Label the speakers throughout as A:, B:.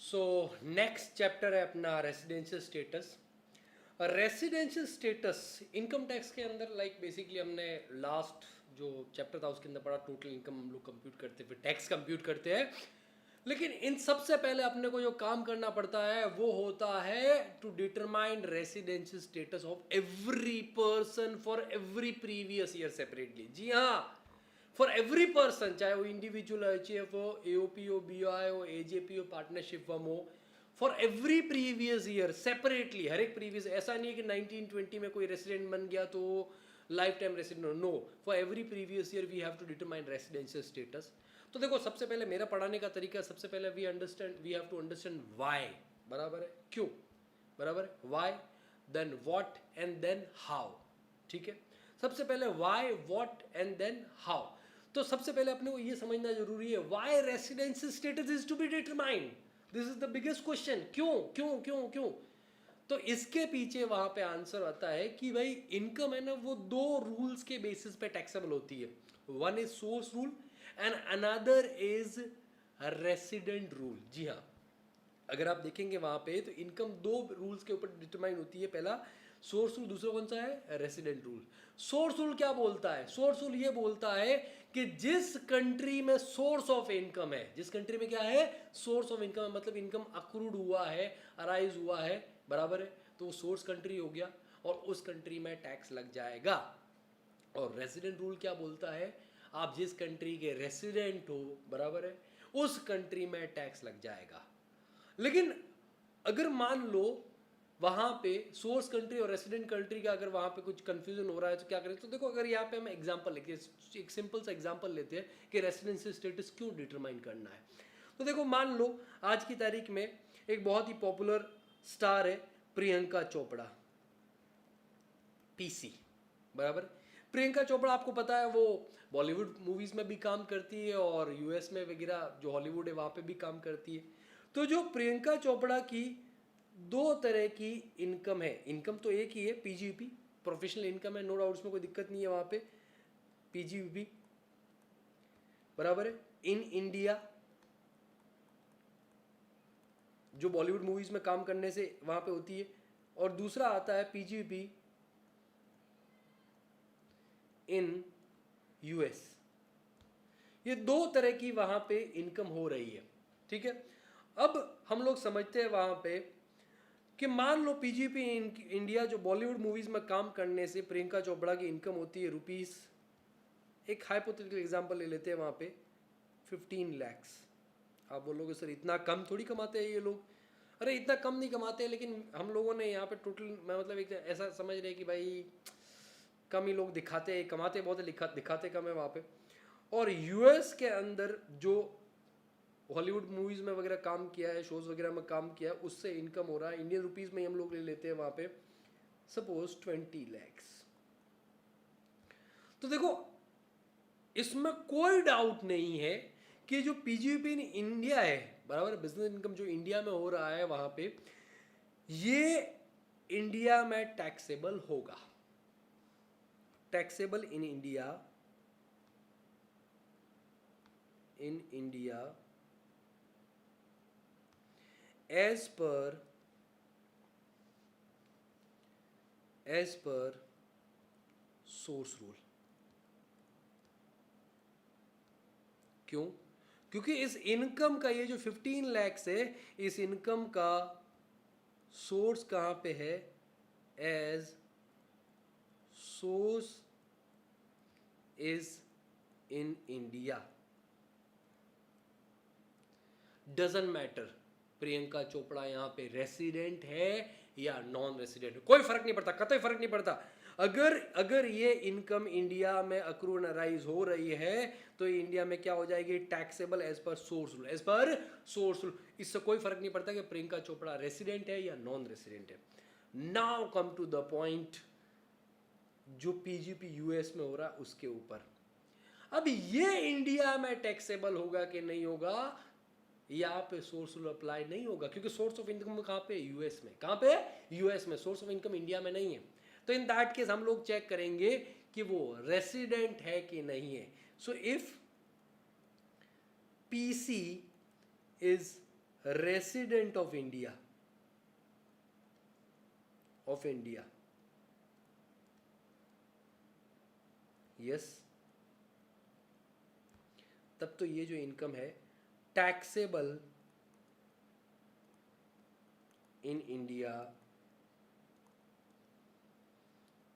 A: So next chapter है अपना residential status. Residential status income tax के अंदर बेसिकली हमने लास्ट जो चैप्टर था उसके अंदर पढ़ा टोटल इनकम हम लोग कंप्यूट करते हैं, फिर टैक्स कंप्यूट करते हैं। लेकिन इन सबसे पहले अपने को जो काम करना पड़ता है वो होता है to determine residential status of every person for every previous year separately. जी हाँ, फॉर एवरी पर्सन, चाहे वो इंडिविजुअल एचएफ हो, एओपी हो, बीआई हो, एजेपी हो, पार्टनरशिप फर्म हो, for every previous year separately, हर एक प्रीवियस। ऐसा नहीं है कि 1920 में कोई रेसिडेंट बन गया तो lifetime resident, no, for every previous year we have to determine residential status. तो देखो, सबसे पहले मेरा पढ़ाने का तरीका, सबसे पहले we have to understand why, बराबर है, क्यों, बराबर है, why, then what and then how. ठीक है, सबसे पहले why, what and then how. तो सबसे पहले अपने को यह समझना जरूरी है why residential status is to be determined. This is the biggest question, क्यों क्यों क्यों क्यों। तो इसके पीछे वहां पे आंसर आता है कि भाई इनकम है ना, वो दो रूल्स के बेसिस पे टैक्सेबल होती है। One is source rule and another is resident rule. जी हाँ, अगर आप देखेंगे वहां पे तो इनकम दो रूल्स के ऊपर डिटरमाइन होती है। पहला सोर्स रूल, दूसरा कौन सा है, रेसिडेंट रूल। सोर्स रूल क्या बोलता है? सोर्स रूल ये बोलता है कि जिस कंट्री में सोर्स ऑफ इनकम है, जिस कंट्री में क्या है, सोर्स ऑफ इनकम है, मतलब इनकम अक्रूड हुआ है, अराइज हुआ है, बराबर है, तो वो सोर्स कंट्री हो गया और उस कंट्री में टैक्स लग जाएगा। और रेसिडेंट रूल क्या बोलता है, आप जिस कंट्री के रेसिडेंट हो, बराबर है, उस कंट्री में टैक्स लग जाएगा। लेकिन अगर मान लो वहां पे सोर्स कंट्री और रेसिडेंट कंट्री का अगर वहां पे कुछ कंफ्यूजन हो रहा है तो क्या करें? तो देखो, अगर यहाँ पे हम एग्जांपल लेते हैं, एक सिंपल सा एग्जांपल लेते हैं कि रेसिडेंशियल स्टेटस क्यों डिटरमाइन करना है। तो देखो, मान लो आज की तारीख में एक बहुत ही पॉपुलर स्टार है प्रियंका चोपड़ा, पीसी, बराबर। प्रियंका चोपड़ा आपको पता है वो बॉलीवुड मूवीज में भी काम करती है और यूएस में वगैरह जो हॉलीवुड है वहां पे भी काम करती है। तो जो प्रियंका चोपड़ा की दो तरह की इनकम है, इनकम तो एक ही है, पीजीपी, प्रोफेशनल इनकम है, नो डाउट, उसमें कोई दिक्कत नहीं है वहां पे, पीजीपी, बराबर है, इन इंडिया, जो बॉलीवुड मूवीज में काम करने से वहां पे होती है, और दूसरा आता है पीजीपी इन यूएस। ये दो तरह की वहां पे इनकम हो रही है। ठीक है, अब हम लोग समझते हैं वहां पे कि मान लो पीजीपी इंडिया जो बॉलीवुड मूवीज में काम करने से प्रियंका चोपड़ा की इनकम होती है रुपीस, एक हाइपोथेटिकल एग्जांपल ले लेते हैं, वहां पे 15 लैक्स। आप बोलोगे सर इतना कम थोड़ी कमाते हैं ये लोग। अरे इतना कम नहीं कमाते, लेकिन हम लोगों ने यहाँ पे टोटल, मैं मतलब एक ऐसा समझ रहे कि भाई कम ही लोग दिखाते हैं, कमाते बहुत है, दिखाते कम है वहाँ पे। और यूएस के अंदर जो हॉलीवुड मूवीज में वगैरह काम किया है, शोज वगैरह में काम किया है, उससे इनकम हो रहा है, इंडियन रुपीज में हम लोग ले लेते हैं वहाँ पे सपोज 20 लैक्स। तो देखो, इसमें कोई डाउट नहीं है कि जो पीजीपी इन इंडिया है, बराबर, बिजनेस इनकम जो इंडिया में हो रहा है वहां पे, ये इंडिया में टैक्सेबल होगा, taxable in India, in India as per source rule. क्यों? क्योंकि इस इनकम का, ये जो 15 लैक्स है, इस इनकम का सोर्स कहां पे है, as source is in India. Doesn't matter Priyanka Chopra यहां पे रेसिडेंट है या नॉन रेसिडेंट, कोई फर्क नहीं पड़ता, कतई फर्क नहीं पड़ता। अगर ये इनकम इंडिया में अक्रूड राइज हो रही है तो इंडिया में क्या हो जाएगी, taxable as per source rule, as per source rule. इससे कोई फर्क नहीं पड़ता कि प्रियंका चोपड़ा रेसिडेंट है या नॉन रेसिडेंट है। Now come to the point, जो पीजीपी यूएस में हो रहा है उसके ऊपर। अब ये इंडिया में टैक्सेबल होगा कि नहीं होगा, यहाँ पे सोर्स रूल अप्लाई नहीं होगा, क्योंकि सोर्स ऑफ इनकम कहाँ पे, यूएस में। कहाँ पे, यूएस में। सोर्स ऑफ इनकम इंडिया में नहीं है। तो इन दैट केस हम लोग चेक करेंगे कि वो रेसिडेंट है कि नहीं है। So if PC is resident of India, yes, तब तो ये जो इनकम है taxable in India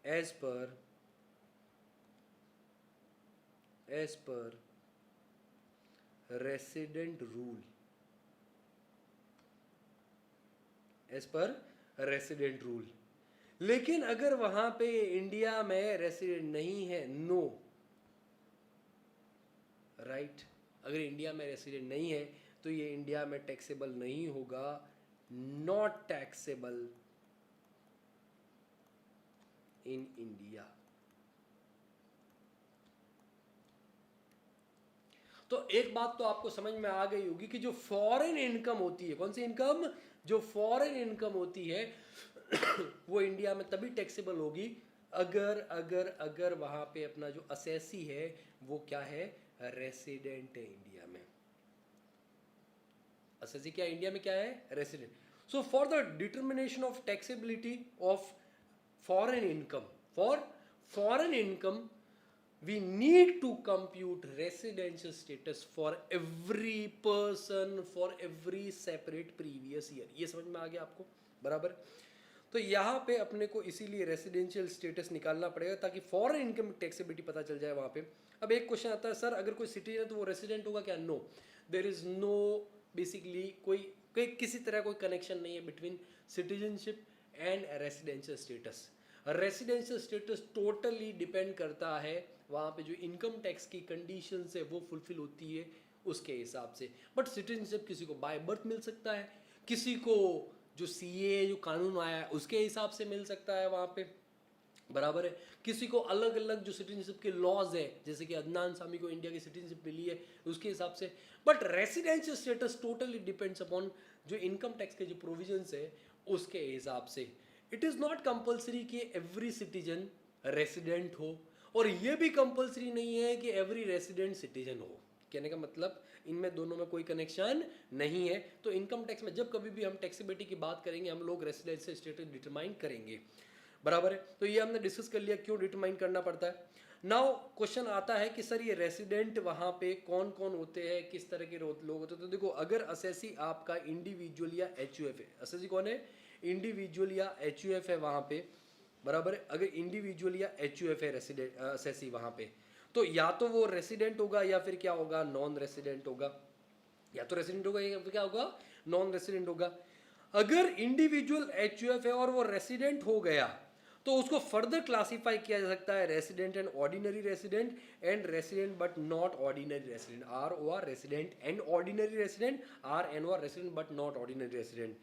A: as per resident rule, लेकिन अगर वहां पे इंडिया में रेसिडेंट नहीं है, नो, राइट, अगर इंडिया में रेसिडेंट नहीं है तो ये इंडिया में टैक्सेबल नहीं होगा, नॉट टैक्सेबल इन इंडिया। तो एक बात तो आपको समझ में आ गई होगी कि जो फॉरेन इनकम होती है, कौन सी इनकम, जो फॉरेन इनकम होती है वो इंडिया में तभी टैक्सेबल होगी अगर अगर अगर वहां पे अपना जो असेसी है वो क्या है, रेसिडेंट है इंडिया में। असेसी क्या इंडिया में क्या है, resident. So for the determination of taxability of foreign income we need to compute residential status for every person for every separate previous year। ये समझ में आ गया आपको, बराबर। तो यहाँ पे अपने को इसीलिए रेसिडेंशियल स्टेटस निकालना पड़ेगा ताकि फॉरेन इनकम टैक्सेबिलिटी पता चल जाए वहाँ पे। अब एक क्वेश्चन आता है, सर अगर कोई सिटीजन है तो वो रेसिडेंट होगा क्या? No, there is no basically कोई किसी तरह कोई कनेक्शन नहीं है between citizenship and residential status. Residential status totally depend करता है वहाँ पे जो इनकम टैक्स की कंडीशंस है वो फुलफिल होती है उसके हिसाब से। बट सिटीजनशिप किसी को बाय बर्थ मिल सकता है, किसी को जो सीए जो कानून आया है उसके हिसाब से मिल सकता है वहाँ पे, बराबर है। किसी को अलग अलग जो सिटीजनशिप के लॉज है, जैसे कि अदनान सामी को इंडिया की सिटीजनशिप मिली है उसके हिसाब से। But residential status totally depends upon जो इनकम टैक्स के जो प्रोविजंस है उसके हिसाब से। इट इज़ नॉट कंपल्सरी कि एवरी सिटीजन रेसिडेंट हो, और ये भी कंपल्सरी नहीं है कि एवरी रेसिडेंट सिटीजन हो। कहने का मतलब इनमें दोनों में कोई कनेक्शन नहीं है। तो इनकम टैक्स में जब कभी भी हम टैक्सेबिलिटी की बात करेंगे हम लोग रेसिडेंशियल स्टेटस डिटरमाइन करेंगे, बराबर है। तो ये हमने डिस्कस कर लिया क्यों डिटरमाइन करना पड़ता है। नाउ क्वेश्चन आता है कि सर ये रेसिडेंट वहाँ पे कौन कौन होते हैं, किस तरह के लोग होते हैं। तो देखो, अगर असेसी आपका इंडिविजुअल या एचयूएफ है, असेसी कौन है, इंडिविजुअल या एचयूएफ है वहाँ पे, बराबर है। अगर इंडिविजुअल या एचयूएफ है रेसिडेंट असेसी वहाँ पे, तो या तो वो रेसिडेंट होगा या फिर क्या होगा, नॉन रेसिडेंट होगा। या तो रेसिडेंट होगा या फिर क्या होगा, नॉन रेसिडेंट होगा। अगर इंडिविजुअल एचयूएफ है और वो रेसिडेंट हो गया तो उसको फर्दर क्लासिफाई किया जा सकता है resident and ordinary resident and resident but not ordinary resident, R O R resident and ordinary resident, R N O R resident but not ordinary resident.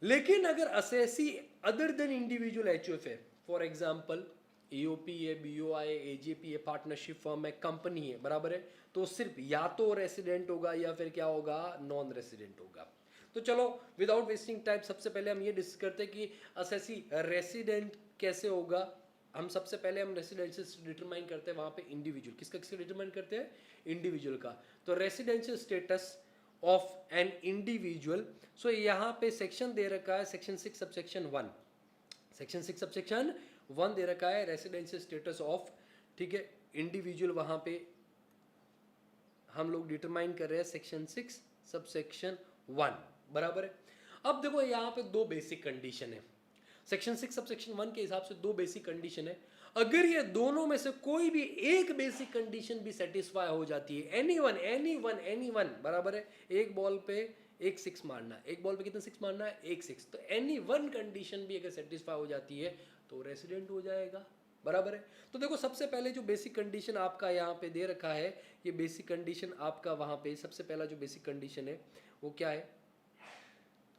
A: लेकिन अगर assessee other than individual HUF है, for example EOP है, BOI, AJP है, partnership firm है, company है, बराबर है, तो सिर्फ या तो रेसिडेंट होगा या फिर क्या होगा, नॉन रेसिडेंट होगा। तो चलो विदाउट वेस्टिंग टाइम सबसे पहले हम ये डिस्कस करते हैं कि असेसी रेसिडेंट कैसे होगा। हम सबसे पहले हम रेसिडेंशियल डिटरमाइन करते हैं वहाँ पे इंडिविजुअल, किसका डिटरमाइन करते हैं, इंडिविजुअल का। तो residential status of an individual, so यहाँ पे सेक्शन दे रखा है सेक्शन 6 सबसेक्शन 1, सेक्शन 6 सबसेक्शन 1 दे रखा है रेसिडेंशियल स्टेटस ऑफ, ठीक है, इंडिविजुअल। वहाँ पे हम लोग डिटरमाइन कर रहे हैं सेक्शन 6 सबसेक्शन 1, बराबर है। अब देखो यहाँ पे दो बेसिक कंडीशन है, सेक्शन 6 सबसेक्शन 1 के हिसाब से दो बेसिक कंडीशन है। अगर ये दोनों में से कोई भी एक बेसिक कंडीशन भी सेटिस्फाई हो जाती है, एनीवन, बराबर है, एक बॉल पे एक 6 मारना, एक बॉल पे कितना 6 मारना है, एक 6, तो एनी वन कंडीशन भी अगर सेटिस्फाई हो जाती है तो रेसिडेंट हो जाएगा, बराबर है। तो देखो सबसे पहले जो बेसिक कंडीशन आपका यहाँ पे दे रखा है, ये बेसिक कंडीशन आपका वहाँ पे सबसे पहला जो बेसिक कंडीशन है वो क्या है,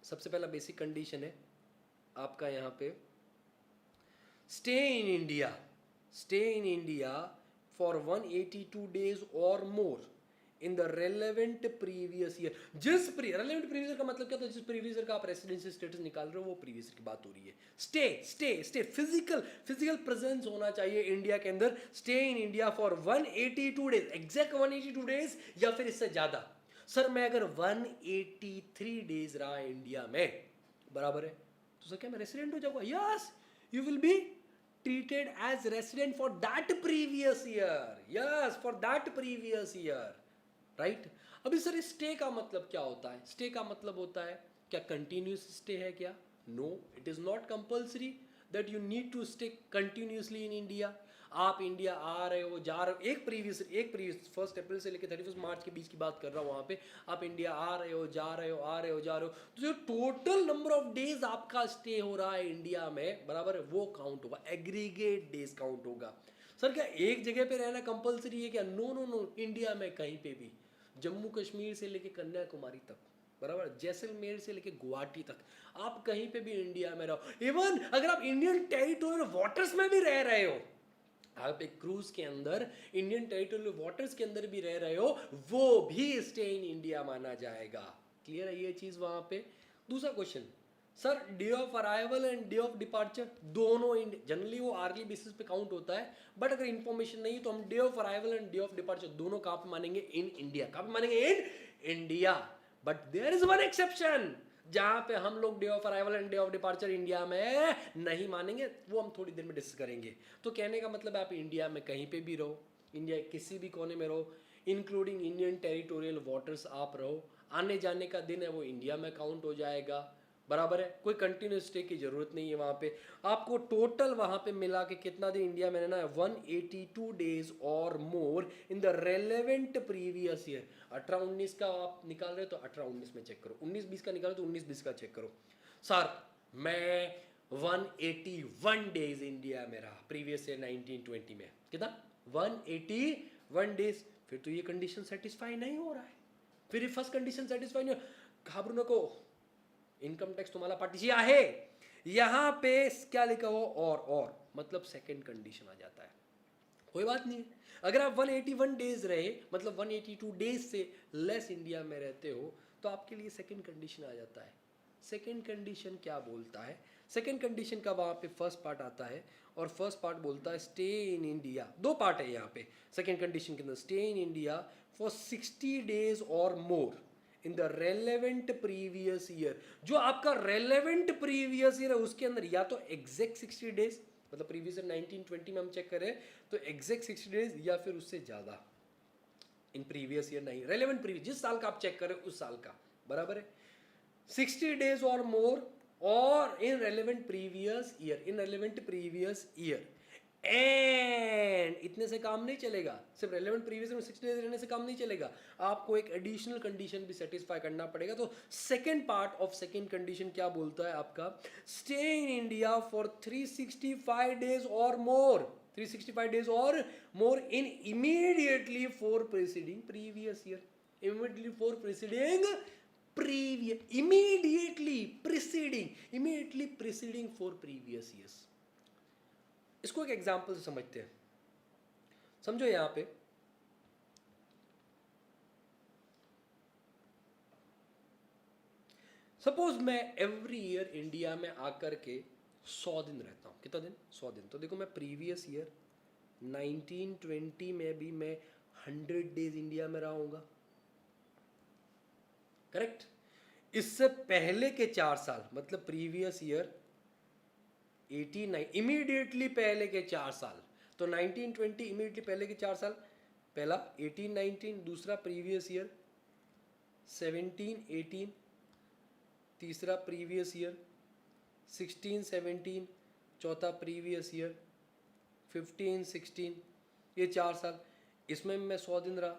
A: सबसे पहला बेसिक कंडीशन है आपका यहाँ पे, stay in India for 182 days or more in the relevant previous year. Relevant previous year का मतलब क्या था, जिस प्रीवियस ईयर का आप रेसिडेंशियल स्टेटस निकाल रहे हो वो प्रीवियस ईयर की बात हो रही है। स्टे फिजिकल प्रेजेंस होना चाहिए इंडिया के अंदर, stay in India for 182 days, exact 182 days या फिर इससे ज्यादा। सर मैं अगर 183 डेज रहा इंडिया में, बराबर है, तो सर क्या मैं रेसिडेंट हो जाऊंगा? Yes, you will be treated as resident for that previous year. Yes, for that previous year. Right? अभी सर स्टे का मतलब क्या होता है? स्टे का मतलब होता है क्या कंटिन्यूस स्टे है क्या? No, it is not compulsory that you need to stay continuously in India. आप इंडिया आ रहे हो, जा रहे हो, एक प्रीवियस 1 अप्रैल से लेकर 31 मार्च के बीच की बात कर रहा हूँ. वहाँ पे आप इंडिया आ रहे हो, जा रहे हो, आ रहे हो, जा रहे हो, तो जो टोटल नंबर ऑफ डेज आपका स्टे हो रहा है इंडिया में, बराबर है, वो काउंट होगा, एग्रीगेट डेज काउंट होगा. सर क्या एक जगह पे रहना कंपलसरी है क्या? नो नो नो, इंडिया में कहीं पे भी, जम्मू कश्मीर से लेके कन्याकुमारी तक, बराबर, जैसलमेर से लेके गुवाहाटी तक, आप कहीं पे भी इंडिया में रहो. इवन अगर आप इंडियन टेरिटोरियल वाटर्स में भी रह रहे हो, आप एक क्रूज के अंदर इंडियन टेरिटोरियल वाटर्स के अंदर भी रह रहे हो, वो भी स्टे इन इंडिया माना जाएगा. क्लियर है ये चीज वहां पे? दूसरा question, sir day of arrival and day of departure दोनों जनरली वो आर्ली बेसिस पे काउंट होता है, बट अगर इंफॉर्मेशन नहीं तो हम day of arrival and day of departure दोनों कहां पे मानेंगे? In India. कहां पे मानेंगे? In India. But there is one exception, जहां पे हम लोग day of arrival and day of departure India में नहीं मानेंगे, वो हम थोड़ी देर में डिस्कस करेंगे. तो कहने का मतलब आप इंडिया में कहीं पे भी रहो, इंडिया किसी भी कोने में रहो, इंक्लूडिंग इंडियन टेरिटोरियल वाटर्स आप रहो, आने जाने का दिन है वो इंडिया में काउंट हो जाएगा, बराबर है. कोई कंटिन्यूस स्टे की जरूरत नहीं है वहां पे. आपको टोटल वहां पे मिला के कितना दिन इंडिया में रहना है? 182 days or more in the relevant previous year. 18-19 का आप निकाल रहे हो तो 18-19 में चेक करो, 19-20 का निकालो तो 19-20 का चेक करो. सर मैं 181 डेज इंडिया में रहा प्रीवियस ईयर 1920 में. कितना? 181 डेज. फिर तो ये कंडीशन सेटिस्फाई नहीं हो रहा है, फिर फर्स्ट कंडीशन सेटिस्फाई नहीं हो. घाबरू नको, इनकम टैक्स तुम्हारा पार्टीशी आहे. यहां पे क्या लिखा हो? और मतलब सेकंड कंडीशन आ जाता है. कोई बात नहीं, अगर आप 181 डेज रहे, मतलब 182 डेज से लेस इंडिया में रहते हो, तो आपके लिए सेकंड कंडीशन आ जाता है. सेकंड कंडीशन क्या बोलता है? सेकंड कंडीशन का वहां पे फर्स्ट पार्ट आता है, और फर्स्ट पार्ट बोलता है स्टे इन इंडिया. दो पार्ट है यहाँ पे सेकंड कंडीशन के अंदर. Stay in India for 60 days or more in the relevant previous year. जो आपका रेलेवेंट प्रीवियस ईयर है उसके अंदर या तो एग्जैक्ट 60 डेज, मतलब प्रीवियस ईयर 1920 में हम चेक करें तो एग्जैक्ट 60 डेज, या फिर उससे ज्यादा इन प्रीवियस ईयर. नहीं, रेलेवेंट प्रीवियस, जिस साल का आप चेक करें उस साल का, बराबर है. 60 डेज और मोर और इन relevant previous year, in relevant previous year. And इतने से काम नहीं चलेगा, सिर्फ रेलेवेंट प्रीवियस में 60 डेज रहने से काम नहीं चलेगा, आपको एक एडिशनल कंडीशन भी सेटिस्फाई करना पड़ेगा. तो second part of second condition क्या बोलता है आपका? Stay in India for 365 days or more, 365 days or more in immediately for preceding previous year. Immediately for preceding previous, immediately preceding for previous years. इसको एक example से समझते हैं. समझो यहां पे सपोज मैं एवरी ईयर इंडिया में आकर के 100 दिन रहता हूं. कितना दिन? 100 दिन. तो देखो मैं प्रीवियस ईयर 1920 में भी मैं 100 डेज इंडिया में रहा हूंगा, करेक्ट. इससे पहले के 4 साल, मतलब प्रीवियस ईयर 89, इमीडिएटली पहले के 4 साल, तो 1920 इमीडिएटली पहले के 4 साल, पहला 18-19, दूसरा प्रीवियस ईयर 17-18, तीसरा प्रीवियस ईयर 16-17, चौथा प्रीवियस ईयर 15-16, ये 4 साल. इसमें मैं 100 दिन रहा,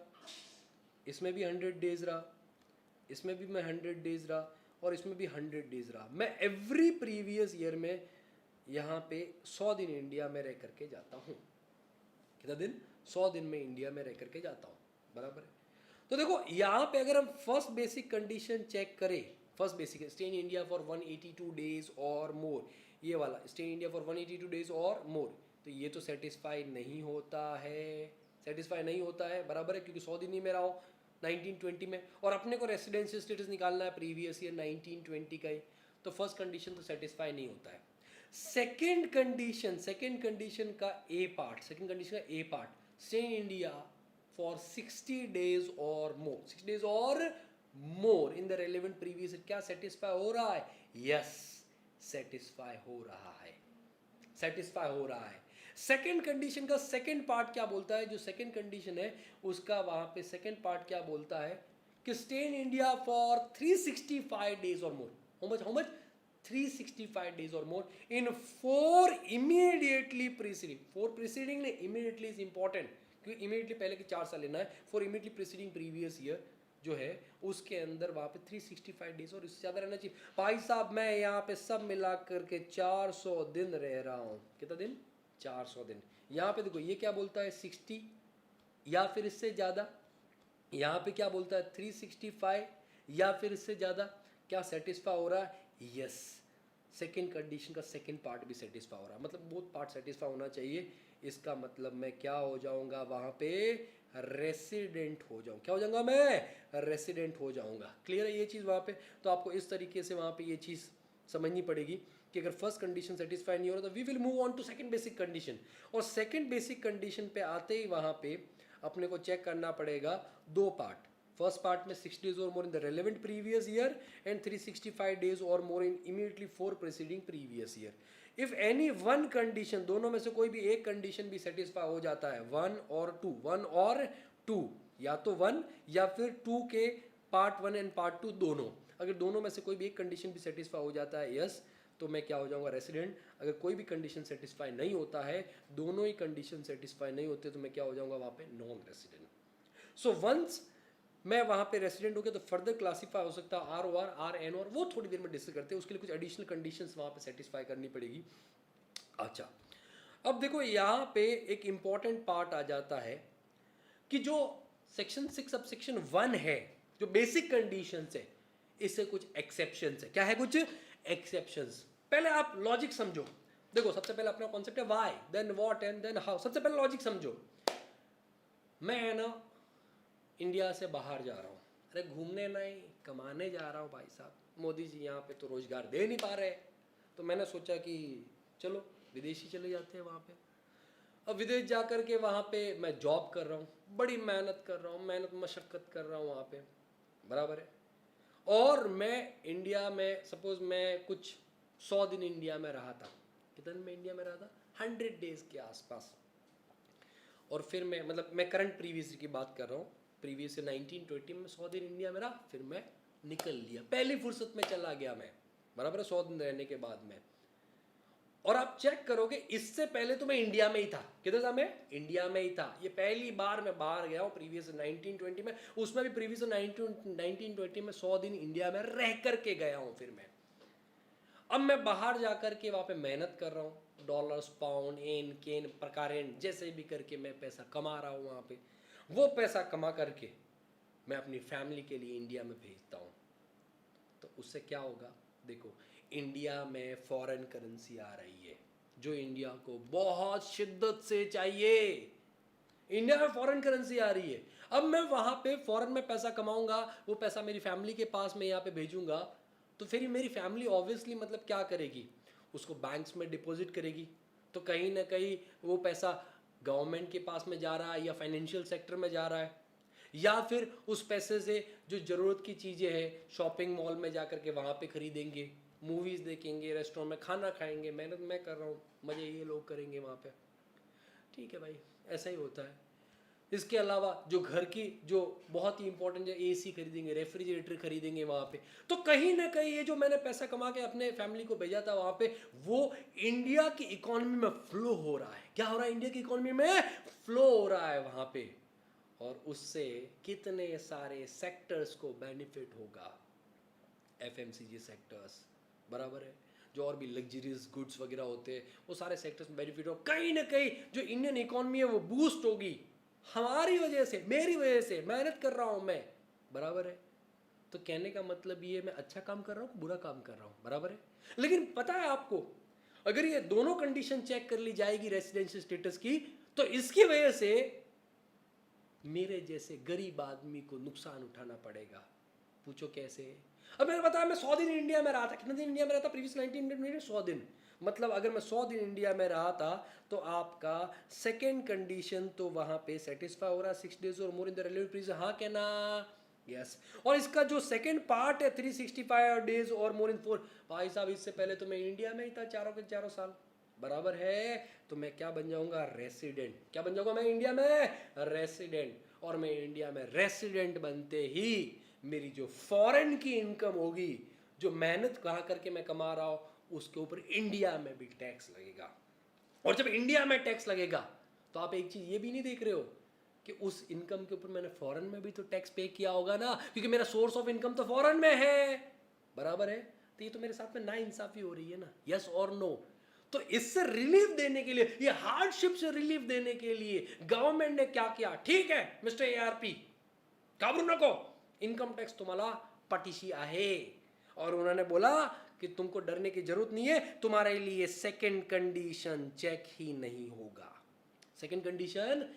A: इसमें भी 100 डेज रहा, इसमें भी मैं 100 डेज रहा, और इसमें भी 100 डेज रहा. मैं एवरी प्रीवियस ईयर में यहाँ पे 100 दिन इंडिया में रह करके जाता हूँ. कितना दिन? 100 दिन में इंडिया में रह करके जाता हूँ, बराबर है. तो देखो यहाँ पे अगर हम फर्स्ट बेसिक कंडीशन चेक करें, first basic stay in India for 182 days or मोर, ये वाला stay in India for 182 days or मोर, तो ये तो सेटिस्फाई नहीं होता है, सेटिस्फाई नहीं होता है, बराबर है, क्योंकि 100 दिन ही में रहा हूँ 1920 में, और अपने को रेसिडेंशियल स्टेटस निकालना है प्रीवियस ईयर 1920 का ही, तो फर्स्ट कंडीशन तो सेटिस्फाई नहीं होता है. सेकंड कंडीशन का ए पार्ट, सेकंड कंडीशन का A part, stay in India for 60 days or more, 60 days or more in the relevant previous year, क्या satisfy हो रहा है? Yes, satisfy हो रहा है, satisfy हो रहा है। सेकेंड कंडीशन का सेकेंड पार्ट क्या बोलता है? जो सेकेंड कंडीशन है उसका वहां पे सेकेंड पार्ट क्या बोलता है कि stay in India for 365 days or more. How much 365 days or more in 4 immediately preceding, 4 preceding ने immediately is important क्योंकि immediately पहले के 4 साल लेना है। 4 immediately preceding previous year जो है उसके अंदर वहाँ पे 365 डेज और इससे ज़्यादा रहना चाहिए। भाई साहब मैं यहाँ पे सब मिला करके 400 दिन रह रहा हूँ। कितना दिन? 400 दिन। यहाँ पे देखो ये क्या बोलता है 60 या फिर इससे ज़्यादा, यहाँ पे क्या बोलता है 365 या फिर इससे ज़्यादा। क्या सेटिस्फाई हो रहा है? यस, सेकेंड कंडीशन का सेकेंड पार्ट भी सेटिस्फाई हो रहा है, मतलब बोथ पार्ट सेटिस्फाई होना चाहिए। इसका मतलब मैं क्या हो जाऊंगा वहाँ पे? रेसिडेंट हो जाऊँ। क्या हो जाऊंगा मैं? रेसिडेंट हो जाऊंगा। क्लियर है ये चीज़ वहाँ पे? तो आपको इस तरीके से वहाँ पे ये चीज़ समझनी पड़ेगी कि अगर फर्स्ट कंडीशन सेटिस्फाई नहीं हो रहा तो we will move on to second basic condition. और सेकंड बेसिक कंडीशन पे आते ही वहाँ पे अपने को चेक करना पड़ेगा दो पार्ट। फर्स्ट पार्ट में 6 days or more in the relevant previous year and 365 days or more in immediately 4 preceding previous year. If any one condition, दोनों में से कोई भी एक कंडीशन भी सेटिस्फाई हो जाता है, 1 और 2, 1 और 2, या तो 1 या फिर 2 के पार्ट 1 एंड पार्ट 2 दोनों, अगर दोनों में से कोई भी एक कंडीशन भी सेटिस्फाई हो जाता है यस, तो मैं क्या हो जाऊंगा? रेसिडेंट। अगर कोई भी कंडीशन सेटिस्फाई नहीं होता है, दोनों ही कंडीशन सेटिस्फाई नहीं होते, तो मैं क्या हो जाऊंगा वहाँ पे? Non resident. सो वंस मैं वहाँ पे रेसिडेंट हो गया तो फर्दर क्लासीफाई हो सकता है ROR, RNOR, वो थोड़ी देर में डिस्कस करते हैं। उसके लिए कुछ एडिशनल कंडीशंस वहाँ पे सेटिस्फाई करनी पड़ेगी। अच्छा, अब देखो यहाँ पे एक इम्पॉर्टेंट पार्ट आ जाता है कि जो सेक्शन 6 सब सेक्शन 1 है, जो बेसिक कंडीशंस है, इससे कुछ एक्सेप्शंस है। क्या है? कुछ एक्सेप्शंस। पहले आप लॉजिक समझो। देखो सबसे पहले अपना कॉन्सेप्ट है why, then what and then how. सबसे पहले लॉजिक समझो। मैं है ना इंडिया से बाहर जा रहा हूँ, अरे घूमने नहीं कमाने जा रहा हूँ भाई साहब। मोदी जी यहाँ पे तो रोजगार दे नहीं पा रहे, तो मैंने सोचा कि चलो विदेशी चले जाते हैं वहाँ पे। अब विदेश जा कर के वहाँ पे मैं जॉब कर रहा हूँ, बड़ी मेहनत कर रहा हूँ, मेहनत मशक्क़त कर रहा हूँ वहाँ पे, बराबर है। और मैं इंडिया में सपोज मैं कुछ 100 दिन इंडिया में रहा था। कितने दिन में इंडिया में रहा था? 100 डेज के आसपास। और फिर मैं मतलब मैं करंट प्रीवियस की बात कर रहा हूँ, प्रीवियस 1920 में 100 दिन इंडिया में रहा, फिर मैं निकल लिया, पहली फुर्सत में चला गया मैं, बराबर है, 100 दिन रहने के बाद में। और आप चेक करोगे इससे पहले तो मैं इंडिया में ही था। किधर था मैं? इंडिया में ही था। ये पहली बार मैं बाहर गया हूँ प्रीवियस 1920 में, उसमें भी प्रीवियस 1920 में 100 दिन इंडिया में रह करके गया हूँ। फिर मैं अब मैं बाहर जा कर के वहाँ पे मेहनत कर रहा हूँ, डॉलर्स, पाउंड, एन केन प्रकार जैसे भी करके मैं पैसा कमा रहा हूँ वहाँ पे। वो पैसा कमा करके मैं अपनी फैमिली के लिए इंडिया में भेजता हूँ। तो उससे क्या होगा? देखो इंडिया में फॉरेन करेंसी आ रही है जो इंडिया को बहुत शिद्दत से चाहिए। इंडिया में फॉरेन करेंसी आ रही है। अब मैं वहाँ पे फॉरेन में पैसा कमाऊंगा, वो पैसा मेरी फैमिली के पास मैं यहाँ पे भेजूंगा, तो फिर मेरी फैमिली ऑब्वियसली मतलब क्या करेगी? उसको बैंक्स में डिपॉजिट करेगी। तो कहीं ना कहीं वो पैसा गवर्नमेंट के पास में जा रहा है या फाइनेंशियल सेक्टर में जा रहा है, या फिर उस पैसे से जो ज़रूरत की चीज़ें हैं शॉपिंग मॉल में जा कर के वहाँ पे खरीदेंगे, मूवीज़ देखेंगे, रेस्टोरेंट में खाना खाएंगे। मेहनत मैं कर रहा हूँ, मज़े ये लोग करेंगे वहाँ पे। ठीक है भाई, ऐसा ही होता है। इसके अलावा जो घर की जो बहुत ही इंपॉर्टेंट है, AC खरीदेंगे, रेफ्रिजरेटर खरीदेंगे वहाँ पे। तो कहीं ना कहीं ये जो मैंने पैसा कमा के अपने फैमिली को भेजा था वहाँ पे, वो इंडिया की इकोनॉमी में फ्लो हो रहा है। क्या हो रहा है? इंडिया की इकोनॉमी में फ्लो हो रहा है वहाँ पे। और उससे कितने सारे सेक्टर्स को बेनिफिट होगा? FMCG सेक्टर्स, बराबर है, जो और भी लग्जरियस गुड्स वगैरह होते हैं, वो सारे सेक्टर्स में बेनिफिट हो। कहीं ना कहीं जो इंडियन इकोनॉमी है वो बूस्ट होगी हमारी वजह से, मेरी वजह से। मेहनत कर रहा हूँ मैं, बराबर है। तो कहने का मतलब ये मैं अच्छा काम कर रहा हूँ, बुरा काम कर रहा हूँ, बराबर है। लेकिन पता है आपको, अगर ये दोनों कंडीशन चेक कर ली जाएगी रेसिडेंशियल स्टेटस की, तो इसकी वजह से मेरे जैसे गरीब आदमी को नुकसान उठाना पड़ेगा। पूछो कैसे। अब मैंने बताया मैं 100 दिन इंडिया में रहा था। कितने दिन इंडिया में रहा था प्रीवियस 19 में? 100 दिन। मतलब अगर मैं 100 दिन इंडिया में रहा था तो आपका सेकेंड कंडीशन तो वहां पे सेटिस्फाई हो रहा है, 6 days or more in the relevant period. हाँ कहना, यस। और इसका जो सेकेंड पार्ट है 365 डेज और मोर इन 4, भाई साहब इससे पहले तो मैं इंडिया में ही था चारों के चारों साल, बराबर है। तो मैं क्या बन जाऊंगा? रेसिडेंट। क्या बन जाऊंगा मैं इंडिया में? रेसिडेंट। और मैं इंडिया में रेसिडेंट बनते ही मेरी जो फॉरेन की इनकम होगी, जो मेहनत कहाँ करके मैं कमा रहा हूं, उसके ऊपर इंडिया में भी टैक्स लगेगा। और जब इंडिया में टैक्स लगेगा तो आप एक चीज ये भी नहीं देख रहे हो कि उस इनकम के ऊपर मैंने फॉरेन में भी तो टैक्स पे किया होगा ना, क्योंकि मेरा सोर्स ऑफ इनकम तो फॉरेन में है, बराबर है। तो ये तो मेरे साथ में ना इंसाफी हो रही है ना, यस और नो। तो इससे रिलीफ देने के लिए, ये हार्डशिप से रिलीफ देने के लिए गवर्नमेंट ने क्या किया? ठीक है मिस्टर एआरपी, घाबरू नको, इनकम टैक्स तुम्हाला पाठीशी आहे। और उन्होंने बोला कि तुमको डरने की जरूरत नहीं है, तुम्हारे लिए सेकंड कंडीशन चेक ही नहीं होगा। सेकंड कंडीशन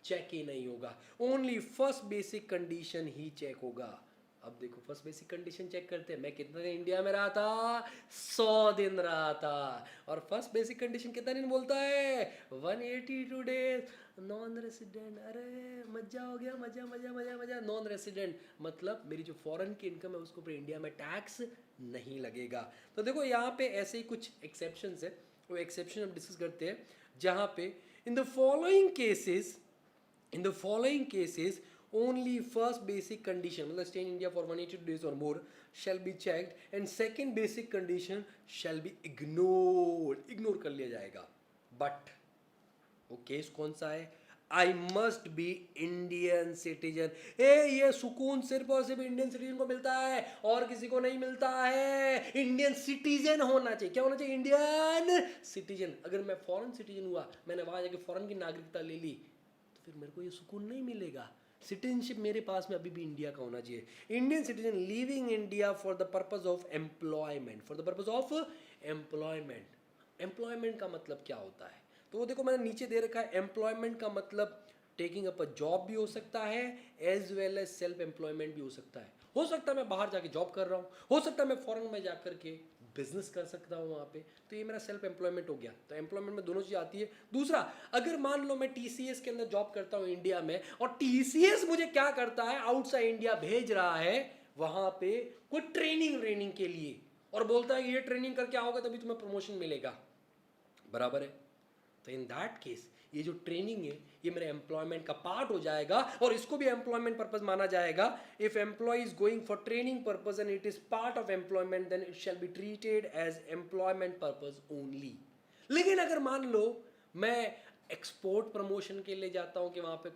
A: चेक ही नहीं होगा, ओनली फर्स्ट बेसिक कंडीशन ही चेक होगा। अब देखो फर्स्ट बेसिक कंडीशन चेक करते हैं। मैं कितने दिन इंडिया में रहा था? 100 दिन रहा था। और फर्स्ट बेसिक कंडीशन कितना दिन बोलता है? 182 डेज नॉन रेसिडेंट। अरे मजा हो गया, मजा मजा मजा मजा। नॉन रेसिडेंट मतलब मेरी जो फॉरेन की इनकम है उसको इंडिया में टैक्स नहीं लगेगा। तो देखो यहाँ पे ऐसे ही कुछ एक्सेप्शंस है, वो एक्सेप्शन हम डिस्कस करते हैं। जहाँ पे in the following cases only first basic condition, मतलब stay in India for 180 days or more, shall be checked, and second basic condition shall be ignored, ignore कर लिया जाएगा। but वो केस कौन सा है? I must be Indian citizen. ये सुकून सिर्फ और सिर्फ इंडियन सिटीजन को मिलता है और किसी को नहीं मिलता है। इंडियन सिटीजन होना चाहिए। क्या होना चाहिए? Indian citizen. अगर मैं फॉरेन सिटीजन हुआ, मैंने वहां जाके फॉरेन की नागरिकता ले ली, तो फिर मेरे को ये सुकून नहीं मिलेगा। सिटीजनशिप मेरे पास में अभी भी इंडिया का होना चाहिए। Indian citizen living India for the purpose of employment, for the purpose of employment. Employment का मतलब क्या होता है? तो वो देखो मैंने नीचे दे रखा है। एम्प्लॉयमेंट का मतलब टेकिंग अप अ जॉब भी हो सकता है, as well as self employment भी हो सकता है। हो सकता है मैं बाहर जाके जॉब कर रहा हूँ, हो सकता है मैं फॉरेन में जाकर के बिजनेस कर सकता हूँ वहाँ पे, तो ये मेरा सेल्फ एम्प्लॉयमेंट हो गया। तो एम्प्लॉयमेंट में दोनों चीज़ आती है। दूसरा, अगर मान लो मैं टीसीएस के अंदर जॉब करता हूँ इंडिया में, और टीसीएस मुझे क्या करता है? आउटसाइड इंडिया भेज रहा है वहाँ पे कोई ट्रेनिंग के लिए, और बोलता है कि ये ट्रेनिंग करके आओगे तभी तुम्हें प्रमोशन मिलेगा, बराबर है। तो इन दैट केस ये जो ट्रेनिंग है ये मेरे एम्प्लॉयमेंट का पार्ट हो जाएगा, और इसको भी एम्प्लॉयमेंट पर्पस माना जाएगा। If employ is going for training purpose and it is part of employment, then it shall be treated as employment purpose only. लेकिन अगर मान लो मैं एक्सपोर्ट प्रमोशन के लिए जाता हूं कि वहां पे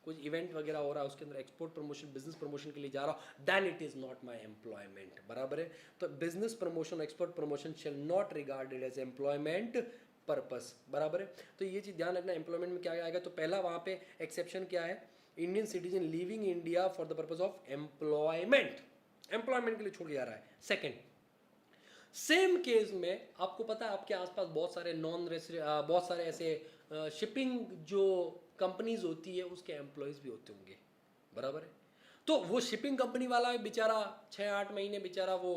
A: कुछ इवेंट वगैरह हो रहा है, उसके अंदर एक्सपोर्ट प्रमोशन, बिजनेस प्रमोशन के लिए जा रहा हूं, then it is not my employment, बराबर है। तो business promotion, export promotion shall not regarded as employment purpose, बराबर है। तो ये चीज़ ध्यान रखना। एम्प्लॉयमेंट में क्या आएगा? तो पहला वहाँ पे एक्सेप्शन क्या है? Indian citizen living India for the purpose of employment, employment के लिए छोड़ जा रहा है। सेकंड, सेम केस में आपको पता है आपके आसपास बहुत सारे बहुत सारे ऐसे शिपिंग जो कंपनीज होती है उसके एम्प्लॉयज भी होते होंगे, बराबर है। तो वो शिपिंग कंपनी वाला बेचारा 6-8 महीने बेचारा वो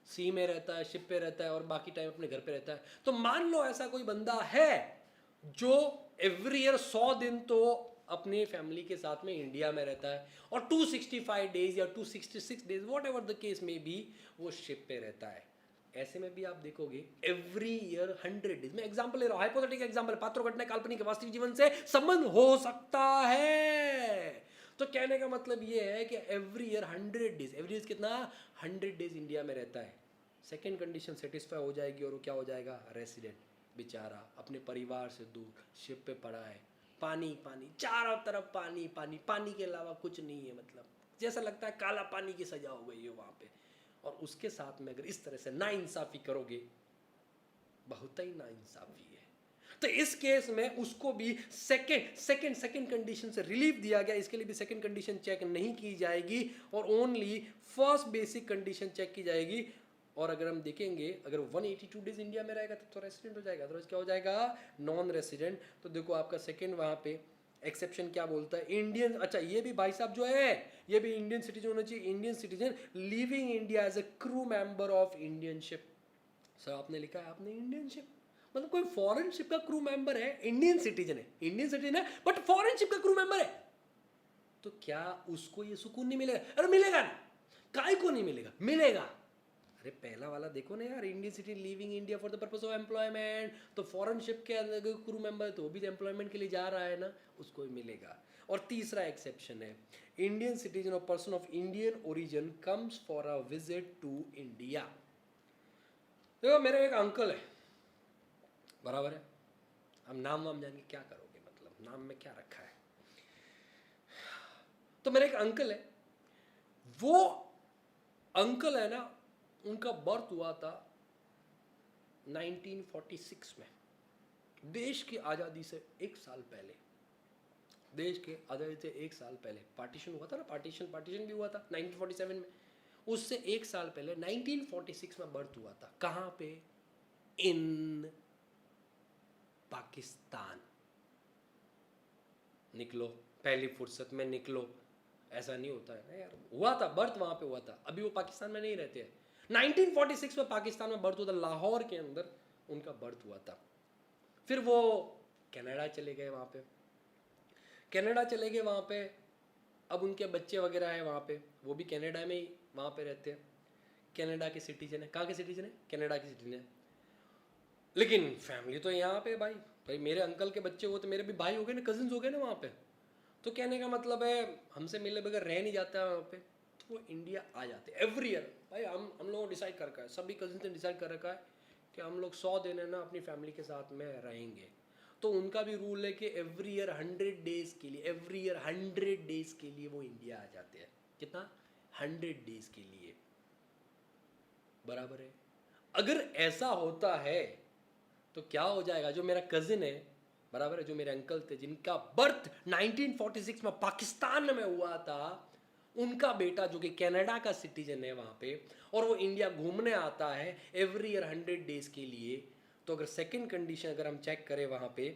A: सी में रहता है, शिप पे रहता है, और बाकी टाइम अपने घर पे रहता है। तो मान लो ऐसा कोई बंदा है जो एवरी ईयर 100 दिन तो अपने फैमिली के साथ में इंडिया में रहता है, और 265 डेज या 266 days what ever the case में भी वो शिप पे रहता है। ऐसे में भी आप देखोगे एवरी ईयर 100 डेज में, एग्जांपल ले रहा हूं, हाइपोथेटिकल एग्जांपल, पात्र घटना काल्पनिक वास्तविक जीवन से संबंध हो सकता है। तो कहने का मतलब ये है कि every year 100 days, every days कितना? 100 डेज इंडिया में रहता है। सेकेंड कंडीशन सेटिस्फाई हो जाएगी और वो क्या हो जाएगा? रेसिडेंट। बेचारा अपने परिवार से दूर शिप पे पड़ा है, पानी पानी, चारों तरफ पानी पानी, पानी के अलावा कुछ नहीं है, मतलब जैसा लगता है काला पानी की सजा हो गई है वहां पे। और उसके साथ में अगर इस तरह से नाइंसाफी करोगे, बहुत ही नाइंसाफी है। तो इस केस में उसको भी सेकंड कंडीशन से रिलीफ दिया गया। इसके लिए भी सेकंड कंडीशन चेक नहीं की जाएगी और only first basic condition check की जाएगी। और अगर हम देखेंगे, अगर 182 डेज इंडिया में रहेगा तो रेसिडेंट हो जाएगा, अदरवाइज क्या हो जाएगा? Non resident. तो देखो आपका सेकंड वहां पे एक्सेप्शन क्या बोलता है, इंडियन, अच्छा ये भी भाई साहब जो है ये भी इंडियन सिटीजन होना चाहिए, Indian citizen living India as a crew member of Indian ship. Sir आपने लिखा है, आपने इंडियन शिप, मतलब कोई फॉरेन शिप का क्रू मेंबर है, इंडियन सिटीजन है, इंडियन सिटीजन है बट फॉरेन शिप का क्रू मेंबर है, तो क्या उसको ये सुकून नहीं मिलेगा? अरे मिलेगा ना, काय को नहीं मिलेगा, मिलेगा। अरे पहला वाला देखो ना यार, Indian city living India for the purpose of employment, तो फॉरेन शिप के अंदर क्रू मेंबर तो वो भी एम्प्लॉयमेंट के लिए जा रहा है ना, उसको ही मिलेगा। और तीसरा एक्सेप्शन है, इंडियन सिटीजन और person of Indian origin comes for a visit to India. देखो मेरे एक अंकल है, बराबर है, अब नाम वाम जान के क्या करोगे, मतलब नाम में क्या रखा है। तो मेरे एक अंकल है, वो अंकल है ना, उनका बर्थ हुआ था 1946 में, देश की आज़ादी से एक साल पहले, देश के आज़ादी से एक साल पहले पार्टीशन हुआ था ना, पार्टीशन भी हुआ था 1947 में, उससे एक साल पहले 1946 में बर्थ हुआ था। कहाँ पे? इन पाकिस्तान। निकलो, पहली फुर्सत में निकलो, ऐसा नहीं होता है ना यार, हुआ था बर्थ वहां पे हुआ था, अभी वो पाकिस्तान में नहीं रहते हैं। 1946 में पाकिस्तान में बर्थ हुआ था, लाहौर के अंदर उनका बर्थ हुआ था। फिर वो कनाडा चले गए, वहां पे कनाडा चले गए, वहां पे अब उनके बच्चे वगैरह है वहां पे, वो भी कनाडा में ही वहां पे रहते हैं, कनाडा के सिटीजन है। कहाँ के सिटीजन है? कनाडा के सिटीजन है, लेकिन फैमिली तो यहाँ पे भाई भाई मेरे अंकल के बच्चे वो तो मेरे भी भाई हो गए ना, कजिन्स हो गए ना वहाँ पे। तो कहने का मतलब है हमसे मिले बगैर रह नहीं जाता है वहाँ पे, तो वो इंडिया आ जाते हैं एवरी ईयर। भाई हम लोगों ने डिसाइड कर रखा है, सभी कजिन्स ने डिसाइड कर रखा है कि हम लोग 100 दिन है ना अपनी फैमिली के साथ में रहेंगे। तो उनका भी रूल है कि एवरी ईयर 100 डेज के लिए, एवरी ईयर 100 डेज के लिए वो इंडिया आ जाते हैं। कितना? 100 डेज के लिए, बराबर है। अगर ऐसा होता है तो क्या हो जाएगा, जो मेरा कजिन है, बराबर है, जो मेरे अंकल थे जिनका बर्थ 1946 में पाकिस्तान में हुआ था, उनका बेटा जो कि कनाडा का सिटीजन है वहां पे, और वो इंडिया घूमने आता है एवरी ईयर 100 डेज के लिए, तो अगर सेकंड कंडीशन अगर हम चेक करें वहां पे,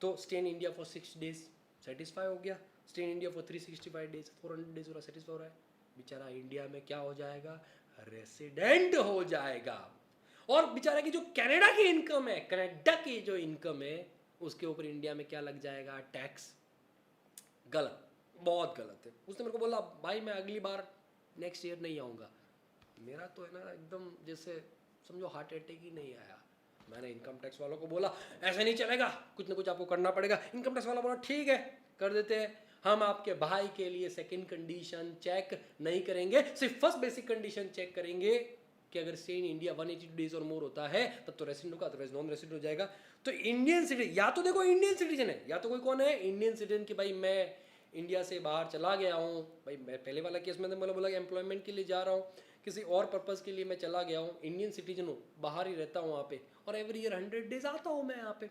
A: तो stay in India for 6 days satisfy हो गया, stay in India for 365 days 400 days हो रहा, सेटिस्फाई हो रहा है, बेचारा इंडिया में क्या हो जाएगा, रेसिडेंट हो जाएगा। और बेचारा की जो कनाडा की इनकम है, कनाडा की जो इनकम है, उसके ऊपर इंडिया में क्या लग जाएगा, टैक्स। गलत, बहुत गलत है। उसने मेरे को बोला भाई मैं अगली बार नेक्स्ट ईयर नहीं आऊँगा। मेरा तो है ना एकदम जैसे समझो हार्ट अटैक ही नहीं आया। मैंने इनकम टैक्स वालों को बोला ऐसा नहीं चलेगा, कुछ ना कुछ आपको करना पड़ेगा। इनकम टैक्स वाला बोला ठीक है कर देते हैं, हम आपके भाई के लिए सेकंड कंडीशन चेक नहीं करेंगे, सिर्फ फर्स्ट बेसिक कंडीशन चेक करेंगे कि अगर stay in India 182 days or मोर होता है तब तो रेसिडेंट होगा, अदरवाइज नॉन रेसिडेंट हो जाएगा। तो इंडियन सिटीजन, या तो देखो इंडियन सिटीजन है, या तो कोई कौन है, इंडियन सिटीजन कि भाई मैं इंडिया से बाहर चला गया हूँ, भाई मैं पहले वाला केस में तो मैंने बोला कि एम्प्लॉयमेंट के लिए जा रहा हूँ, किसी और पर्पज़ के लिए मैं चला गया हूँ, इंडियन सिटीजन हूँ, बाहर ही रहता हूँ वहाँ पे, और एवरी ईयर 100 डेज आता हूँ मैं यहाँ पे।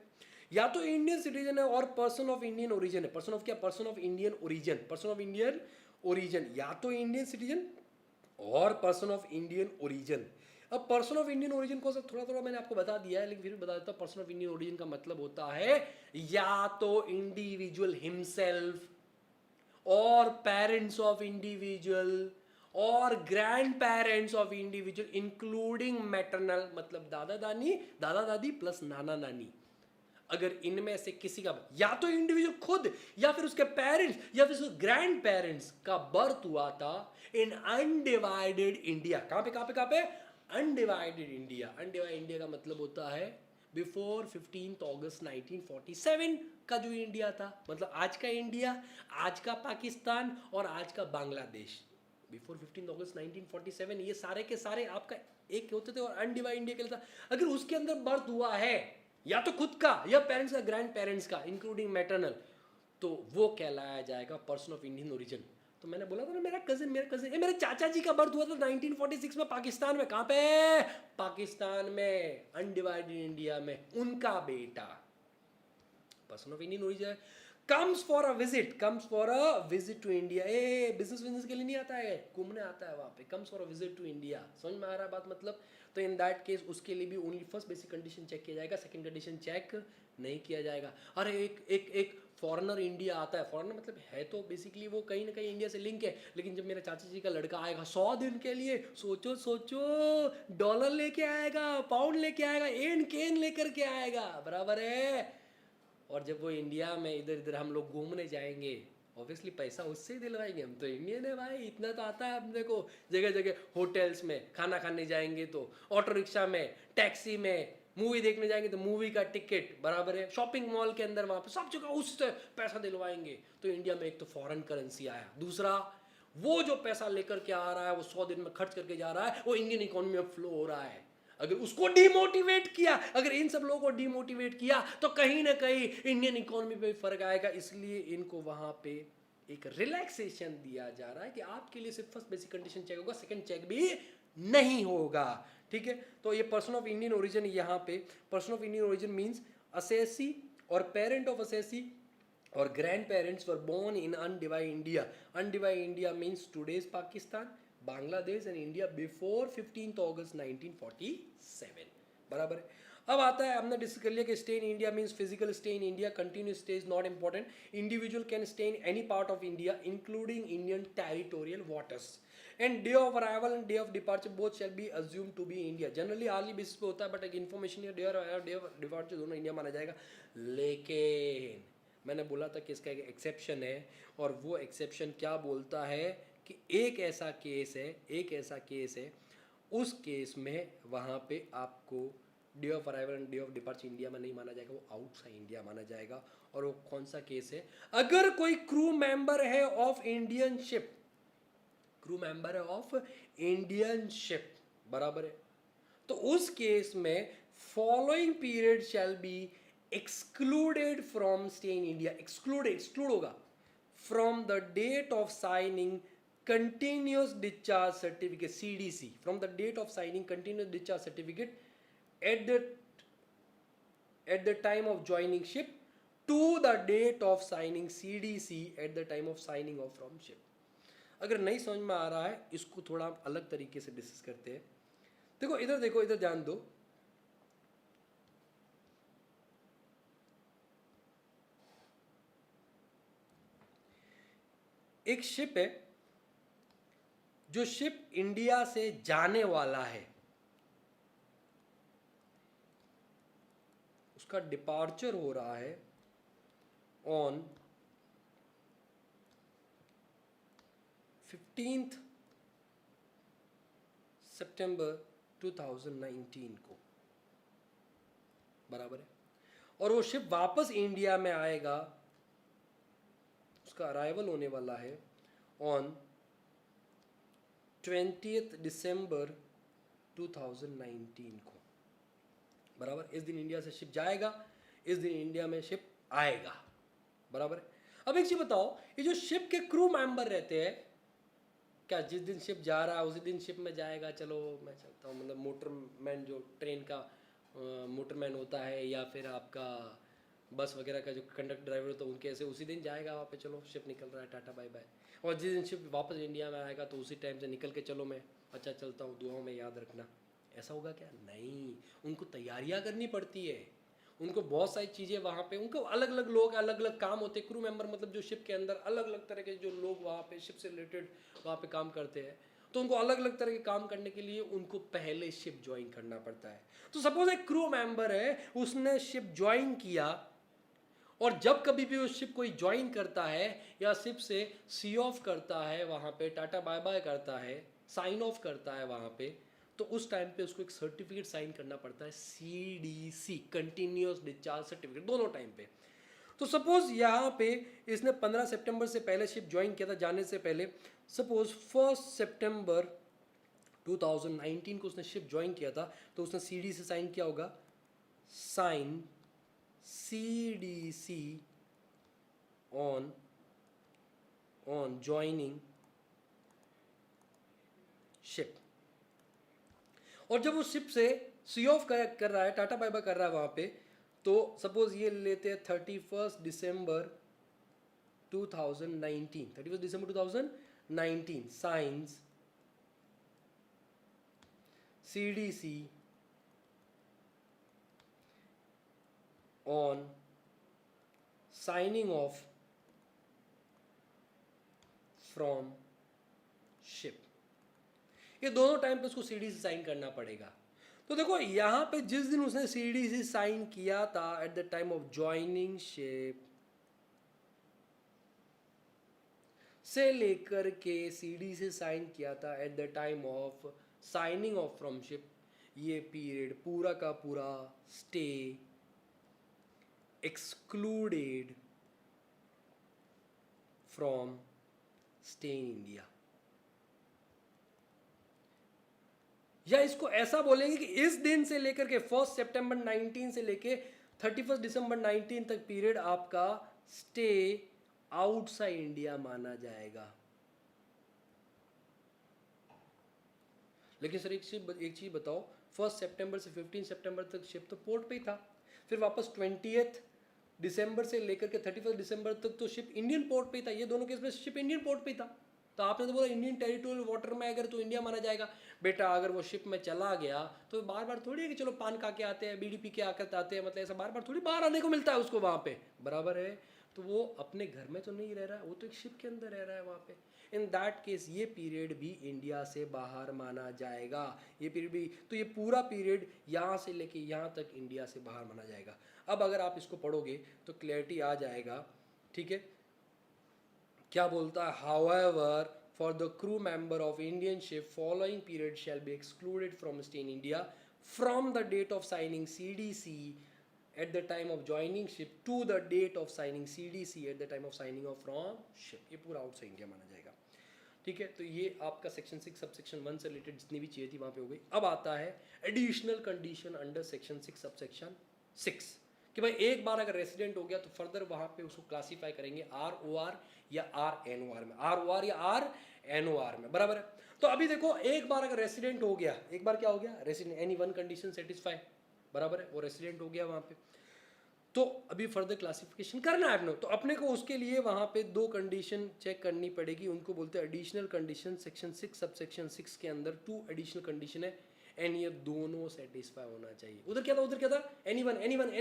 A: या तो इंडियन सिटीजन है और पर्सन ऑफ इंडियन ओरिजिन है, पर्सन ऑफ क्या, person of Indian origin, person of Indian origin, या तो इंडियन सिटीजन और पर्सन ऑफ इंडियन ओरिजिन। अब पर्सन ऑफ इंडियन ओरिजिन को थोड़ा थोड़ा मैंने आपको बता दिया है, लेकिन फिर बता देता हूँ। पर्सन ऑफ इंडियन ओरिजिन का मतलब होता है या तो इंडिविजुअल हिमसेल्फ और पेरेंट्स ऑफ इंडिविजुअल और grand parents of individual including maternal, मतलब दादा दादी प्लस नाना नानी। अगर इनमें से किसी का या तो इंडिविजुअल खुद या फिर उसके पेरेंट्स या फिर उसके ग्रैंड पेरेंट्स का बर्थ हुआ था इन अनडिवाइडेड इंडिया, कहां पे अनडिवाइडेड इंडिया। अनडिवाइडेड इंडिया का मतलब होता है बिफोर 15 अगस्त 1947 का जो इंडिया था, मतलब आज का इंडिया, आज का पाकिस्तान और आज का बांग्लादेश, बिफोर 15 अगस्त 1947 ये सारे के सारे आपका एक होते थे और अनडिवाइडेड इंडिया के लिए था। अगर उसके अंदर बर्थ हुआ है या तो खुद का या पेरेंट्स का, ग्रैंड पेरेंट्स का इंक्लूडिंग मैटरनल, तो वो कहलाया जाएगा पर्सन ऑफ इंडियन ओरिजिन। तो मैंने बोला था ना मेरा कजिन मेरे चाचा जी का बर्थ हुआ था 1946 में पाकिस्तान में। कहां पे? पाकिस्तान में, अनडिवाइडेड इंडिया में, उनका बेटा person of Indian origin comes for a visit to India. Business के लिए नहीं आता है, घूमने आता है वहां पे, comes for a visit to India. समझ में आ रहा है बात? मतलब तो इन दैट केस उसके लिए भी only first basic condition check किया जाएगा, सेकंड कंडीशन चेक नहीं किया जाएगा। अरे एक एक एक फॉरेनर इंडिया आता है, फॉरेनर मतलब है तो बेसिकली वो कहीं ना कहीं इंडिया से लिंक है, लेकिन जब मेरा चाचा जी का लड़का आएगा 100 दिन के लिए, सोचो सोचो, डॉलर लेके आएगा, पाउंड लेके आएगा, एन केन लेकर के आएगा, बराबर है। और जब वो इंडिया में इधर इधर हम लोग घूमने जाएंगे, ऑब्वियसली पैसा उससे ही दिलवाएंगे, हम तो इंडियन है भाई, इतना तो आता है अपने को। जगह जगह होटल्स में खाना खाने जाएंगे तो, ऑटो रिक्शा में, टैक्सी में, मूवी देखने जाएंगे तो मूवी का टिकट, बराबर है, शॉपिंग मॉल के अंदर वहां पे सब जगह उससे पैसा दिलवाएंगे। तो इंडिया में एक तो फॉरेन करेंसी आया, दूसरा वो जो पैसा लेकर के आ रहा है वो 100 दिन में खर्च करके जा रहा है, वो इंडियन इकोनॉमी में फ्लो हो रहा है। अगर उसको डिमोटिवेट किया, अगर इन सब लोगों को डिमोटिवेट किया तो कहीं ना कहीं इंडियन इकोनॉमी पे फर्क आएगा। इसलिए इनको वहां पे एक रिलैक्सेशन दिया जा रहा है कि आपके लिए सिर्फ फर्स्ट बेसिक कंडीशन चेक होगा, सेकंड चेक भी नहीं होगा, ठीक है। तो ये पर्सन ऑफ इंडियन ओरिजिन, यहाँ पे person of Indian origin means assessee और पेरेंट ऑफ असेसी और grandparents were born in undivided India. Undivided India means today's Pakistan, Bangladesh and India before 15 August 1947, बराबर है। अब आता है, हमने डिस्कस कर लिया कि stay in India means physical stay in India, continuous stay is not important, individual can stay in any part of India including Indian territorial waters, and day of arrival and day of departure both shall be assume to be India. Generally early basis पे होता है, but एक information day of departure दोनों India माना जाएगा। लेकिन मैंने बोला था कि इसका एक एक्सेप्शन है, और वो एक्सेप्शन क्या बोलता है कि एक ऐसा केस है, उस केस में वहाँ पे आपको day of arrival and day of departure India में नहीं माना जाएगा, वो आउटसाइड इंडिया माना जाएगा। और वो कौन सा केस है? अगर कोई क्रू मेंबर है of Indian ship, crew member है ऑफ इंडियन शिप, बराबर है, तो उस केस में following period shall be excluded from stay in India. Exclude होगा from the date of signing continuous discharge certificate, CDC, from the date of signing continuous discharge certificate at the time of joining ship to the date of signing CDC at the time of signing off from ship। अगर नहीं समझ में आ रहा है, इसको थोड़ा अलग तरीके से डिस्कस करते हैं। देखो इधर ध्यान दो। एक शिप है, जो शिप इंडिया से जाने वाला है, उसका डिपार्चर हो रहा है ऑन 15 सितंबर 2019 को, बराबर है, और वो शिप वापस इंडिया में आएगा, उसका अराइवल होने वाला है ऑन 20 दिसंबर 2019 को, बराबर। इस दिन इंडिया से शिप जाएगा, इस दिन इंडिया में शिप आएगा, बराबर है। अब एक चीज बताओ, ये जो शिप के क्रू मेंबर रहते हैं, क्या जिस दिन शिप जा रहा है उसी दिन शिप में जाएगा, चलो मैं चलता हूँ, मतलब मोटरमैन जो ट्रेन का मोटरमैन होता है, या फिर आपका बस वगैरह का जो कंडक्टर ड्राइवर होता है, उनके ऐसे उसी दिन जाएगा वहाँ पे, चलो शिप निकल रहा है, टाटा बाय बाय। और जिस दिन शिप वापस इंडिया में आएगा तो उसी टाइम से निकल के चलो, मैं अच्छा चलता हूँ, दुआओं में याद रखना। ऐसा होगा क्या? नहीं, उनको तैयारियां करनी पड़ती है, उनको बहुत सारी चीज़ें वहाँ पे, उनको अलग अलग लोग, अलग अलग काम होते हैं। क्रू मेंबर मतलब जो शिप के अंदर अलग अलग तरह के जो लोग वहाँ पे शिप से रिलेटेड वहाँ पे काम करते हैं, तो उनको अलग अलग तरह के काम करने के लिए उनको पहले शिप ज्वाइन करना पड़ता है। तो सपोज एक क्रू मेंबर है, उसने शिप ज्वाइन किया, और जब कभी भी उस शिप कोई ज्वाइन करता है या शिप से सी ऑफ करता है, वहाँ पे टाटा बाय बाय करता है, साइन ऑफ करता है वहाँ पे, तो उस टाइम पे उसको एक सर्टिफिकेट साइन करना पड़ता है, CDC, कंटिन्यूस डिस्चार्ज सर्टिफिकेट, दोनों टाइम पे। तो सपोज यहाँ पे इसने 15 सितंबर से पहले शिप ज्वाइन किया था, जाने से पहले, सपोज 1 सितंबर 2019 को उसने शिप ज्वाइन किया था, तो उसने CDC साइन किया होगा, sign CDC on joining ship। और जब वो शिप से सी ऑफ कर रहा है, टाटा बाय बाय कर रहा है वहां पे, तो सपोज ये लेते हैं 31 दिसंबर 2019, 31 दिसंबर 2019 science CDC on signing off from ship, ये दोनों टाइम पे उसको सीडी से साइन करना पड़ेगा। तो देखो यहां पे जिस दिन उसने सीडी से साइन किया था at the time of joining ship से लेकर के सीडी से साइन किया था at the time of signing off from ship, ये पीरियड पूरा का पूरा stay excluded from stay in India. या इसको ऐसा बोलेंगे कि इस दिन से लेकर के 1 सितंबर 19 से लेके 31 दिसंबर 19 तक पीरियड आपका स्टे आउटसाइड इंडिया माना जाएगा। लेकिन सर एक चीज बताओ, 1 सितंबर से 15 सितंबर तक शिप तो पोर्ट पे ही था, फिर वापस 20 दिसंबर से लेकर के 31 दिसंबर तक तो शिप इंडियन पोर्ट पे ही था। ये दोनों केस में शिप इंडियन पोर्ट पे ही था। तो आपने तो बोला इंडियन टेरिटोरियल वाटर में अगर तो इंडिया माना जाएगा। बेटा अगर वो शिप में चला गया तो बार बार थोड़ी है कि चलो पान खा के आते हैं, बीड़ी पी के आकर आते हैं, मतलब ऐसा बार बार थोड़ी बाहर आने को मिलता है उसको वहाँ पे, बराबर है। तो वो अपने घर में तो नहीं रह रहा है, वो तो एक शिप के अंदर रह रहा है वहाँ पे। इन दैट केस ये पीरियड भी इंडिया से बाहर माना जाएगा। ये पीरियड भी, तो ये पूरा पीरियड यहाँ से लेके यहाँ तक इंडिया से बाहर माना जाएगा। अब अगर आप इसको पढ़ोगे तो क्लैरिटी आ जाएगा, ठीक है। क्या बोलता है, however for the crew member of Indian ship following period shall be excluded from stay in India from the date of signing CDC at the time of joining ship to the date of signing CDC at the time of signing off from ship। ये पूरा outside India माना जाएगा, ठीक है। तो ये आपका section 6 sub section 1 से रिलेटेड जितनी भी चीज़ें थी वहाँ पे हो गई। अब आता है additional condition under section 6 sub section 6 कि भाई एक बार अगर रेसिडेंट हो गया तो फर्दर वहाँ पे उसको क्लासीफाई करेंगे ROR या RNOR में, ROR या RNOR में, बराबर है। तो अभी देखो एक बार अगर रेसिडेंट हो गया, एक बार क्या हो गया, resident any one condition satisfy, बराबर है, वो रेसिडेंट हो गया वहाँ पे। तो अभी फर्दर क्लासिफिकेशन करना है अपने, तो अपने को उसके लिए वहाँ पे 2 कंडीशन चेक करनी पड़ेगी, उनको बोलते हैं additional condition. Section 6 sub section 6 के अंदर 2 एडिशनल कंडीशन है एंड ये दोनों सेटिस्फाई होना चाहिए। उधर क्या था, एनी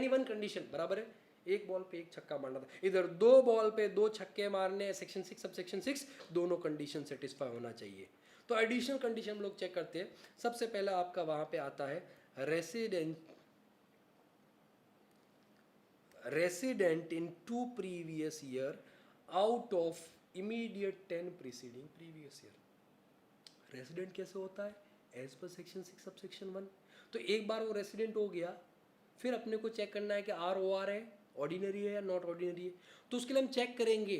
A: वन कंडीशन, बराबर है। एक बॉल पे एक छक्का मारना था, इधर 2 बॉल पे 2 छक्के मारने, सेक्शन 6 सब सेक्शन 6 दोनों कंडीशन सेटिस्फाई होना चाहिए। तो एडिशनल कंडीशन हम लोग चेक करते हैं। सबसे पहला आपका वहाँ पे आता है resident in 2 previous year out of immediate 10 preceding previous year। Resident कैसे होता है, as per section 6 sub section 1। तो एक बार वो रेसिडेंट हो गया, फिर अपने को चेक करना है कि ROR है, ऑर्डिनरी है या नॉट ऑर्डिनरी है। तो उसके लिए हम चेक करेंगे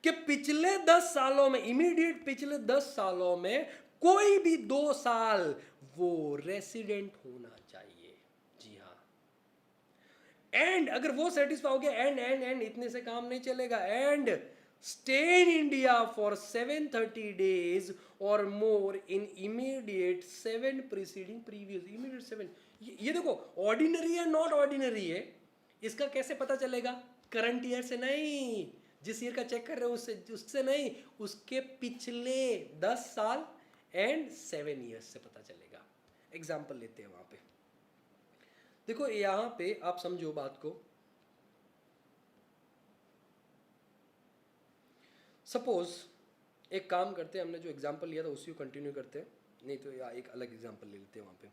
A: कि पिछले 10 सालों में, इमीडिएट पिछले 10 सालों में कोई भी 2 साल वो रेसिडेंट होना चाहिए। जी हाँ, एंड अगर वो सेटिस्फाई हो गया, एंड इतने से काम नहीं चलेगा, and stay in India for 730 days or more in immediate 7 preceding previous immediate 7। ये देखो ऑर्डिनरी है नॉट ऑर्डिनरी है, इसका कैसे पता चलेगा, करंट ईयर से नहीं, जिस ईयर का चेक कर रहे हो उससे नहीं, उसके पिछले 10 साल एंड 7 ईयर्स से पता चलेगा। एग्जाम्पल लेते हैं वहां पे, देखो यहां पे आप समझो बात को। सपोज एक काम करते हैं, हमने जो एग्जाम्पल लिया था उसी को कंटिन्यू करते हैं, नहीं तो या एक अलग एग्जाम्पल ले लेते हैं वहाँ पे।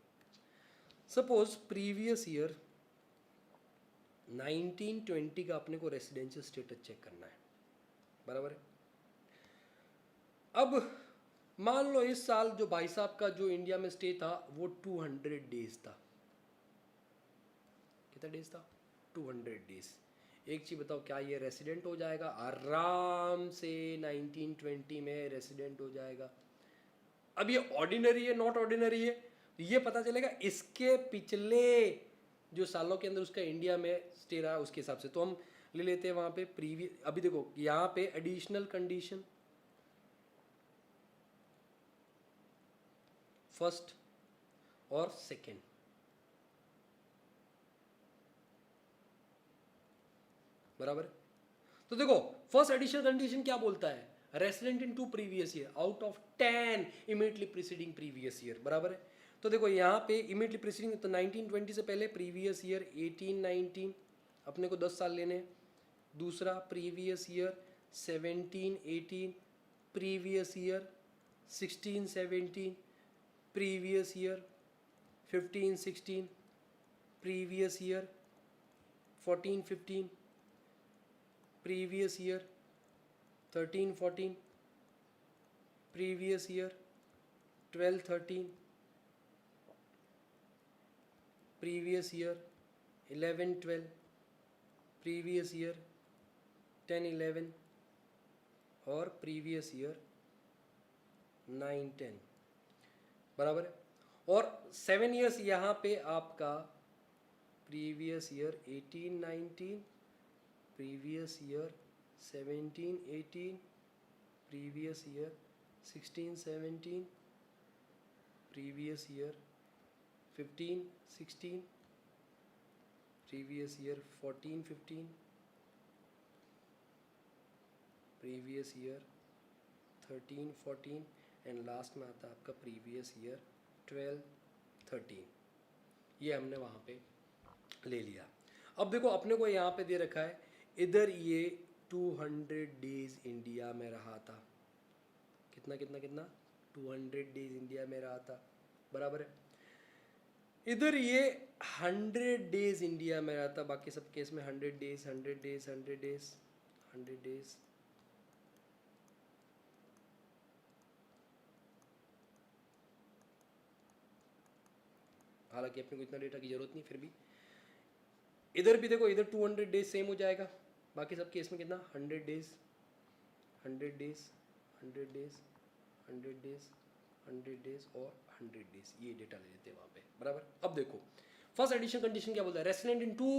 A: सपोज प्रीवियस ईयर 1920 का अपने को रेसिडेंशियल स्टेटस चेक करना है, बराबर है। अब मान लो इस साल जो भाई साहब का जो इंडिया में स्टे था वो 200 डेज था। कितना डेज था, 200 डेज। एक चीज बताओ, क्या ये रेसिडेंट हो जाएगा, आराम से 1920 में रेसिडेंट हो जाएगा। अब ये ऑर्डिनरी है नॉट ऑर्डिनरी है, ये पता चलेगा इसके पिछले जो सालों के अंदर उसका इंडिया में स्टे रहा उसके हिसाब से। तो हम ले लेते हैं वहां पे प्रीवियस, अभी देखो यहाँ पे एडिशनल कंडीशन फर्स्ट और सेकेंड, बराबर। तो देखो फर्स्ट एडिशनल कंडीशन क्या बोलता है, resident in 2 previous year out of 10 immediately preceding previous year, बराबर है। तो देखो यहाँ पे इमीडिएटली प्रीसीडिंग, तो 1920 से पहले प्रीवियस ईयर 1819, अपने को 10 साल लेने, दूसरा previous year 17-18, previous year 16-17, previous year 15-16, previous year 14-15, previous year 13-14, previous year 12-13, previous year 11-12, previous year 10-11 और प्रीवियस ईयर 9-10, बराबर है। और 7 ईयर्स यहाँ पे आपका previous year 18-19, previous year 17-18, previous year 16-17, previous year 15-16, previous year 14-15, previous year 13-14 and last में आता है आपका प्रीवियस ईयर 12-13। ये हमने वहाँ पे ले लिया। अब देखो अपने को यहाँ पे दे रखा है, इधर ये 200 डेज इंडिया में रहा था। कितना कितना कितना 200 डेज इंडिया में रहा था, बराबर है। इधर ये 100 डेज इंडिया में रहा था, बाकी सब केस में 100 डेज 100 डेज 100 डेज 100 डेज। हालांकि अपने को इतना डेटा की जरूरत नहीं, फिर भी इधर भी देखो, इधर 200 डेज सेम हो जाएगा, बाकी सब केस में कितना 100 days 100 days 100 days 100 days 100 days और 100 डेज, ये डेटा ले लेते हैं वहाँ पे, बराबर। अब देखो फर्स्ट एडिशन कंडीशन क्या बोलता है, resident in two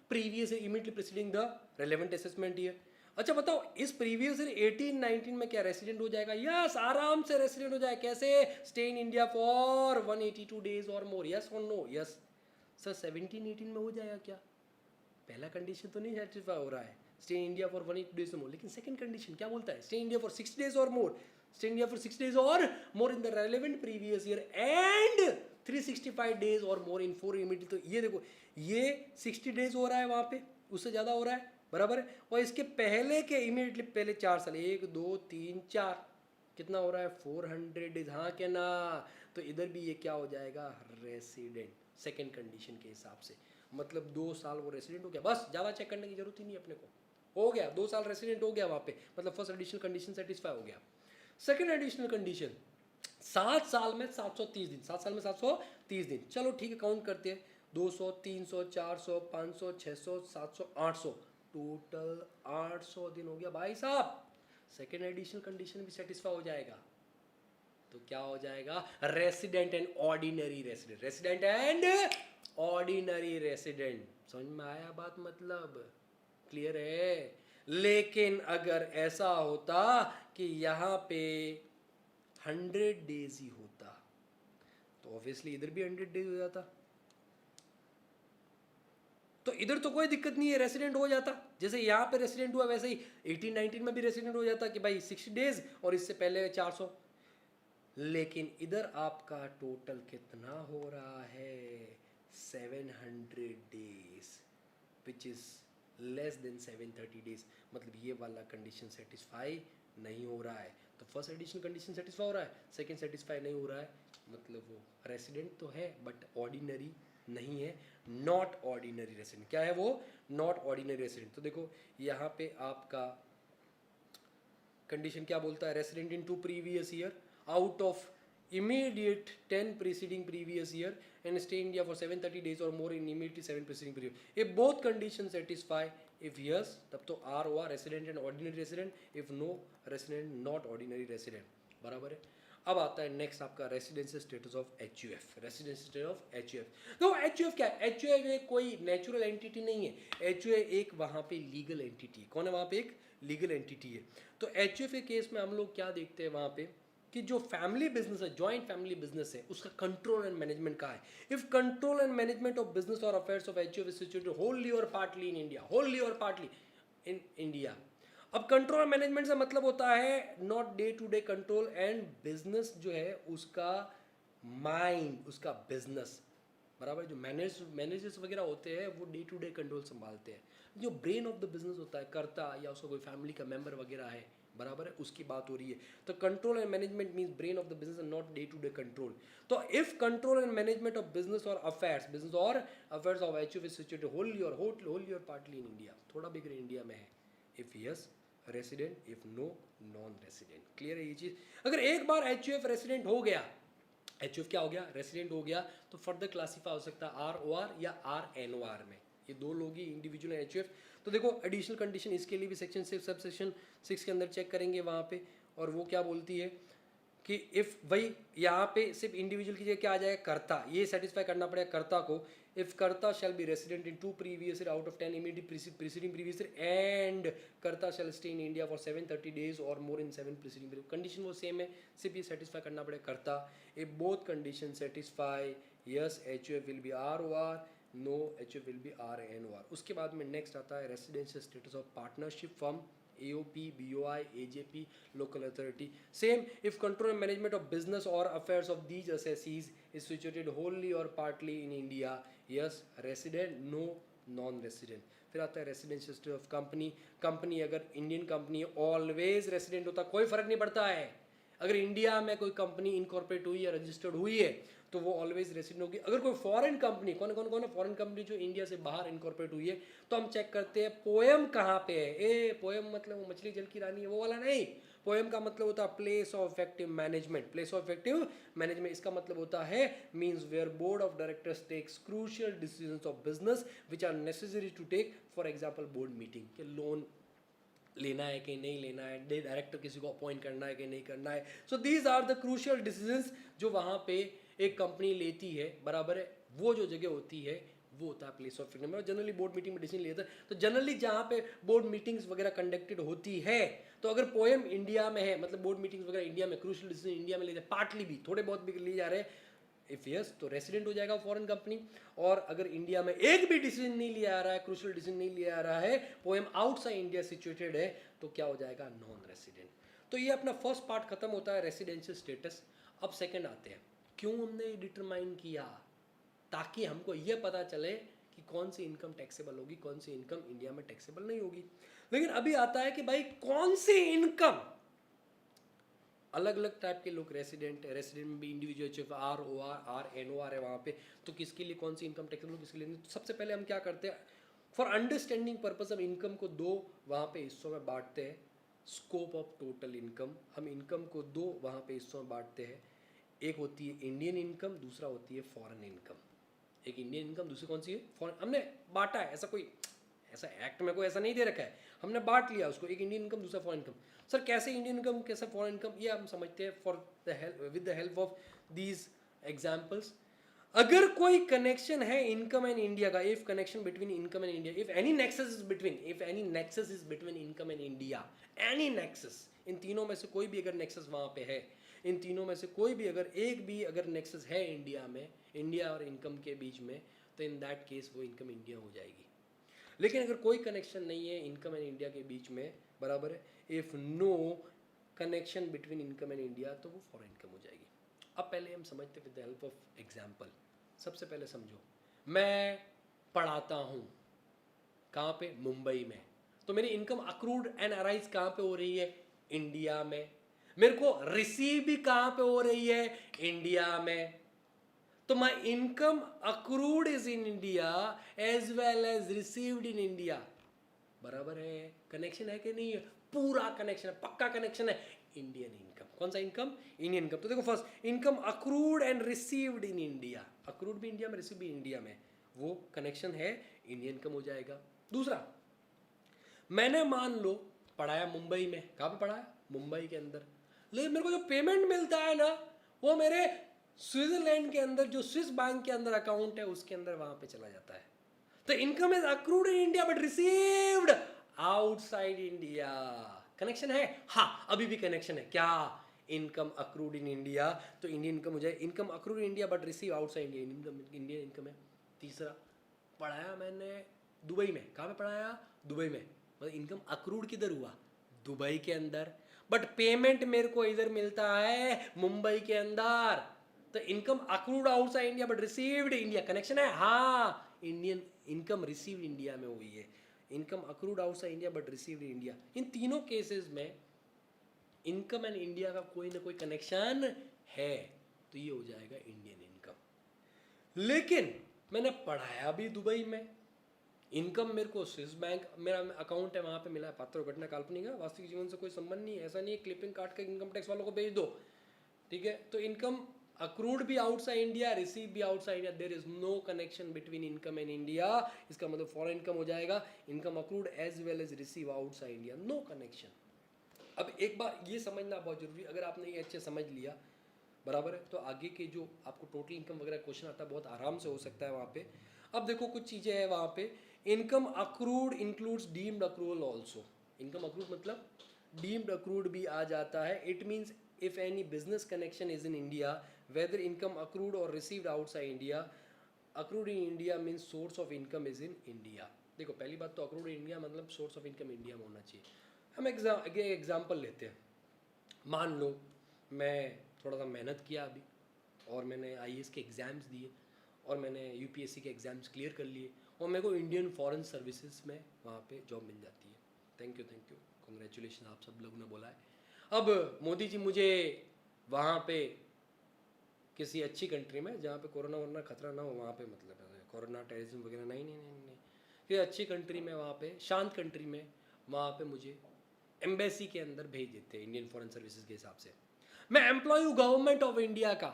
A: previous immediately preceding the relevant assessment year. अच्छा बताओ इस प्रीवियस ईयर 18-19 में क्या रेसिडेंट हो जाएगा? यस, आराम से रेसिडेंट हो जाएगा। कैसे? Stay in India for 182 days or more, yes और नो? Yes sir. 17-18 में हो जाएगा क्या? पहला कंडीशन तो नहीं सेटिस्फाई हो रहा है, stay in India for 182 days or more, लेकिन सेकंड कंडीशन क्या बोलता है? Stay in India for 6 days or more, stay in India for 6 days or more in the relevant previous year and 365 days or more in 4 immediate. तो ये देखो, ये 60 days हो रहा है वहाँ पे, उससे ज़्यादा हो रहा है, बराबर है। और इसके पहले के इमीडिएटली पहले 4 साल, 1 2 3 4, कितना हो रहा है? 400 डेज। हाँ क्या ना? तो इधर भी ये क्या हो जाएगा? रेसिडेंट, सेकेंड कंडीशन के हिसाब से। मतलब 2 साल वो रेसिडेंट हो गया, बस ज़्यादा चेक करने की जरूरत ही नहीं अपने को, हो गया 2 साल रेसिडेंट हो गया वहाँ पे, मतलब फर्स्ट एडिशनल कंडीशन सेटिस्फाई हो गया। सेकेंड एडिशनल कंडीशन 7 साल में 730 दिन, 7 साल में 730 दिन, चलो ठीक है, काउंट करते हैं, 200 300 400 500 600 700 800, टोटल 800 दिन हो गया भाई साहब। सेकेंड एडिशनल कंडीशन भी सेटिस्फाई हो जाएगा, तो क्या हो जाएगा? Resident and ordinary resident, resident and ordinary resident. समझ में आया बात? मतलब क्लियर है। लेकिन अगर ऐसा होता कि यहाँ पे 100 डेज ही होता, तो ऑब्वियसली इधर भी 100 डेज हो जाता, तो इधर तो कोई दिक्कत नहीं है, रेसिडेंट हो जाता। जैसे यहाँ पे रेसिडेंट हुआ वैसे ही 18-19 में भी रेसिडेंट हो जाता कि भाई 60 डेज और इससे पहले 400। लेकिन इधर आपका टोटल कितना हो रहा है? 700 days, which is less than 730 days. मतलब ये वाला कंडीशन सेटिस्फाई नहीं हो रहा है। तो फर्स्ट एडिशन कंडीशन सेटिस्फाई हो रहा है, सेकंड सेटिस्फाई नहीं हो रहा है, मतलब वो रेसिडेंट तो है बट ऑर्डिनरी नहीं है, नॉट ऑर्डिनरी रेसिडेंट। क्या है वो? Not ordinary resident. तो देखो यहाँ पे आपका कंडीशन क्या बोलता है? Resident in two previous year out of immediate 10 preceding previous year and stay in India for 730 days or more in immediately 7 preceding period. If both conditions satisfy, if yes, तब तो R हुआ resident and ordinary resident, if no, resident not ordinary resident, बराबर है। अब आता है next आपका residential status of HUF, residential status of HUF। तो HUF क्या है? HUF एक कोई नेचुरल एंटिटी नहीं है, HUF एक वहाँ पे लीगल एंटिटी। कौन है वहाँ पे? एक लीगल एंटिटी है। तो HUF के केस में हम लोग क्या देखते हैं वहाँ पे कि जो फैमिली बिजनेस है, जॉइंट फैमिली बिजनेस है, उसका कंट्रोल एंड मैनेजमेंट कहाँ है? If control and management of business or affairs of HUF is situated wholly or partly in India, wholly or partly in India. अब कंट्रोल मैनेजमेंट से मतलब होता है not day to day control and business जो है उसका mind, उसका business, बराबर। जो मैनेजर्स वगैरह होते हैं वो डे टू डे कंट्रोल संभालते हैं। जो ब्रेन ऑफ द बिजनेस होता है, करता या उसका कोई फैमिली का मेंबर वगैरह है, बराबर है, उसकी बात हो रही है। तो control and management means brain of the business and not day to day control. तो if control and management of business or affairs of HUF is situated wholly or partly in India, थोड़ा bigger India में है। If yes resident, if no non-resident. Clear है ये चीज? अगर एक बार HUF resident हो गया, एचयूएफ क्या हो गया, रेसिडेंट हो गया, तो फर्दर क्लासीफाई हो सकता है आरओआर या आरएनओआर में। ये दो लोग ही इंडिविजुअल एचयूएफ। तो देखो एडिशनल कंडीशन इसके लिए भी सेक्शन 6 सब सेक्शन 6 के अंदर चेक करेंगे वहाँ पे, और वो क्या बोलती है कि इफ भाई यहाँ पे सिर्फ इंडिविजुअल की जगह क्या आ जाएगा, कर्ता, ये सेटिस्फाई करना पड़ेगा कर्ता को। इफ कर्ता shall be resident in 2 previous year out of 10 immediately preceding previous year and कर्ता shall stay in India for 730 days or more in 7 preceding period। Condition वो सेम है, सिर्फ ये सेटिस्फाई करना पड़ेगा कर्ता। If both condition satisfy, yes HUF will be ROR, no HUF will be RNOR. उसके बाद में नेक्स्ट आता है residential status of partnership firm, AOP, BOI, AJP, local authority. Same, if control and management of business or affairs of these assessees is situated wholly or partly in India, yes, resident, no, non-resident. फिर आता है residential status of company. Company अगर Indian company है always resident होता, कोई फर्क नहीं पड़ता है। अगर इंडिया में कोई कंपनी इनकॉर्पोरेट हुई है, रजिस्टर्ड हुई है, तो वो ऑलवेज रेसिडेंट होगी। अगर कोई फॉरेन कंपनी, कौन है फॉरेन कंपनी जो इंडिया से बाहर इनकॉर्पोरेट हुई है, तो हम चेक करते हैं पोएम कहाँ पे है। पोएम मतलब वो मछली जल की रानी है, वो वाला नहीं। पोएम का मतलब होता है place of effective management. Place of effective management इसका मतलब होता है means where board of directors takes crucial decisions of business which are necessary to take, for example board meeting के लोन लेना है कि नहीं लेना है, डायरेक्टर किसी को अपॉइंट करना है कि नहीं करना है। So these are the crucial decisions जो वहाँ पे एक कंपनी लेती है, बराबर है। वो जो जगह होती है वो होता है place of effect. Generally board meeting में डिसीजन लेता है, तो जनरली जहाँ पे बोर्ड मीटिंग्स वगैरह कंडक्टेड होती है, तो अगर पोएम इंडिया में है, मतलब बोर्ड मीटिंग्स वगैरह इंडिया में, क्रूशियल डिसीजन इंडिया में लेते हैं, पार्टली भी, थोड़े बहुत भी लिए जा रहे हैं, इफ यस तो रेसिडेंट हो जाएगा फॉरेन कंपनी। और अगर इंडिया में एक भी डिसीजन नहीं लिया आ रहा है, क्रूशियल डिसीजन नहीं लिया आ रहा है, पोएम आउटसाइड इंडिया सिचुएटेड है, तो क्या हो जाएगा, नॉन रेसिडेंट। तो ये अपना फर्स्ट पार्ट खत्म होता है रेसिडेंशियल स्टेटस। अब सेकंड आते हैं, क्यों हमने डिटरमाइन किया, ताकि हमको ये पता चले कि कौन सी इनकम टैक्सेबल होगी, कौन सी इनकम इंडिया में टैक्सेबल नहीं होगी। लेकिन अभी आता है कि भाई कौन सी इनकम, अलग अलग टाइप के लोग रेसिडेंट में भी इंडिविजुअल आरओआर आरएनओआर है वहाँ पे, तो किसके लिए कौन सी इनकम टैक्सेबल, किसके लिए नहीं। तो सबसे पहले हम क्या करते हैं, फॉर अंडरस्टैंडिंग पर्पज हम इनकम को दो वहाँ पे हिस्सों में बांटते हैं। स्कोप ऑफ टोटल इनकम, हम इनकम को दो वहाँ पे हिस्सों में बांटते हैं। एक होती है इंडियन इनकम, दूसरा होती है फॉरेन इनकम। एक इंडियन इनकम, दूसरी कौन सी है, फॉरेन। हमने बांटा है, ऐसा एक्ट में कोई ऐसा नहीं दे रखा है, हमने बांट लिया उसको, एक इंडियन इनकम दूसरा फॉरेन इनकम। सर कैसे इंडियन इनकम, कैसे फॉरेन इनकम, ये हम समझते हैं for the help, with the help of these examples. अगर कोई कनेक्शन है इनकम एंड इंडिया का, if connection between income and India, if any nexus is between income and India, any nexus, इन तीनों में से कोई भी अगर नेक्सस वहाँ पे है, इन तीनों में से कोई भी अगर एक भी अगर नेक्सस है इंडिया में, इंडिया और इनकम के बीच में, तो इन दैट केस वो इनकम इंडिया हो जाएगी। लेकिन अगर कोई कनेक्शन नहीं है इनकम एंड इंडिया के बीच में, बराबर है, if no connection between income and India, तो वो फॉरेन इनकम हो जाएगी। अब पहले हम समझते with the help of example. सबसे पहले समझो, मैं पढ़ाता हूँ कहाँ पे, मुंबई में, तो मेरी इनकम अक्रूड एंड अराइज कहाँ पे हो रही है, इंडिया में। मेरे को रिसीव भी कहाँ पे हो रही है, इंडिया में। तो my income accrued is in India as well as received in India, बराबर है। कनेक्शन है कि नहीं है, पूरा कनेक्शन है, पक्का कनेक्शन है। इंडियन इनकम, कौन सा इनकम, इंडियन इनकम। तो देखो first, income accrued and received in India, accrued भी इंडिया में, रिसीव भी इंडिया में, वो कनेक्शन है, इंडियन इनकम हो जाएगा। दूसरा, मैंने मान लो पढ़ाया मुंबई में, कहाँ पे पढ़ाया, मुंबई के अंदर, लेकिन मेरे को जो पेमेंट मिलता है ना, वो मेरे स्विट्जरलैंड के अंदर जो स्विस बैंक के अंदर अकाउंट है उसके अंदर वहां पे चला जाता है। तो income is accrued in India but received outside India. Connection है, हाँ अभी भी कनेक्शन है, क्या, इनकम अक्रूड इन इंडिया, तो इंडियन इनकम हो जाए, income accrued in India but receive outside India, income Indian income है। तीसरा, पढ़ाया मैंने दुबई में, कहाँ पे पढ़ाया, दुबई में, मतलब इनकम अक्रूड किधर हुआ, दुबई के अंदर, बट पेमेंट मेरे को इधर मिलता है मुंबई के अंदर, तो income accrued outside India but received India, connection है? हाँ, इंडियन इनकम रिसीव्ड इंडिया में हुई है, income accrued outside India but received India. इन तीनों केसेस में इनकम एंड इंडिया का कोई ना कोई कनेक्शन है, तो ये हो जाएगा इंडियन इनकम। लेकिन मैंने पढ़ाया भी दुबई में, इनकम मेरे को स्विस बैंक, मेरा अकाउंट है वहाँ पे मिला है, पात्र घटना काल्पनिक है, वास्तविक जीवन से कोई संबंध नहीं है, ऐसा नहीं है क्लिपिंग काट के इनकम टैक्स वालों को भेज दो, ठीक है? तो इनकम अक्रूड भी आउटसाइड इंडिया, रिसीव भी outside India, there is no connection between income and India. इसका मतलब फॉरेन इनकम हो जाएगा income accrued as well as receive outside India, no connection. अब एक बार ये समझना बहुत जरूरी, अगर आपने ये अच्छे समझ लिया, बराबर है, तो आगे के जो आपको टोटल इनकम वगैरह क्वेश्चन आता है बहुत आराम से हो सकता है वहाँ पे। अब देखो कुछ चीज़ें हैं वहाँ पे, income accrued includes deemed accrual also. Income accrued मतलब डीम्ड अक्रूड भी आ जाता है। It means if any business connection is in India, whether income accrued और received outside India, accrued in India means source of income is in India. देखो पहली बात तो अक्रूड इन इंडिया मतलब सोर्स ऑफ इनकम इंडिया में होना चाहिए। हम एग्जाम्पल लेते हैं, मान लो मैं थोड़ा सा मेहनत किया अभी और मैंने आईएएस के एग्ज़ाम्स दिए और मैंने यूपीएससी के एग्ज़ाम्स क्लियर कर लिए और मेरे को इंडियन फॉरेन सर्विसेज में वहाँ पे जॉब मिल जाती है। थैंक यू कॉन्ग्रेचुलेशन, आप सब लोग ने बोला है। अब मोदी जी मुझे वहाँ पे किसी अच्छी कंट्री में जहाँ पे कोरोना वोरोना खतरा ना हो, वहाँ पे मतलब कोरोना टेररिज्म वगैरह नहीं, फिर अच्छी कंट्री में, वहाँ पे शांत कंट्री में, वहाँ पे मुझे एम्बेसी के अंदर भेज देते हैं इंडियन फॉरेन सर्विसेज के हिसाब से। मैं एम्प्लॉय हूँ गवर्नमेंट ऑफ इंडिया का,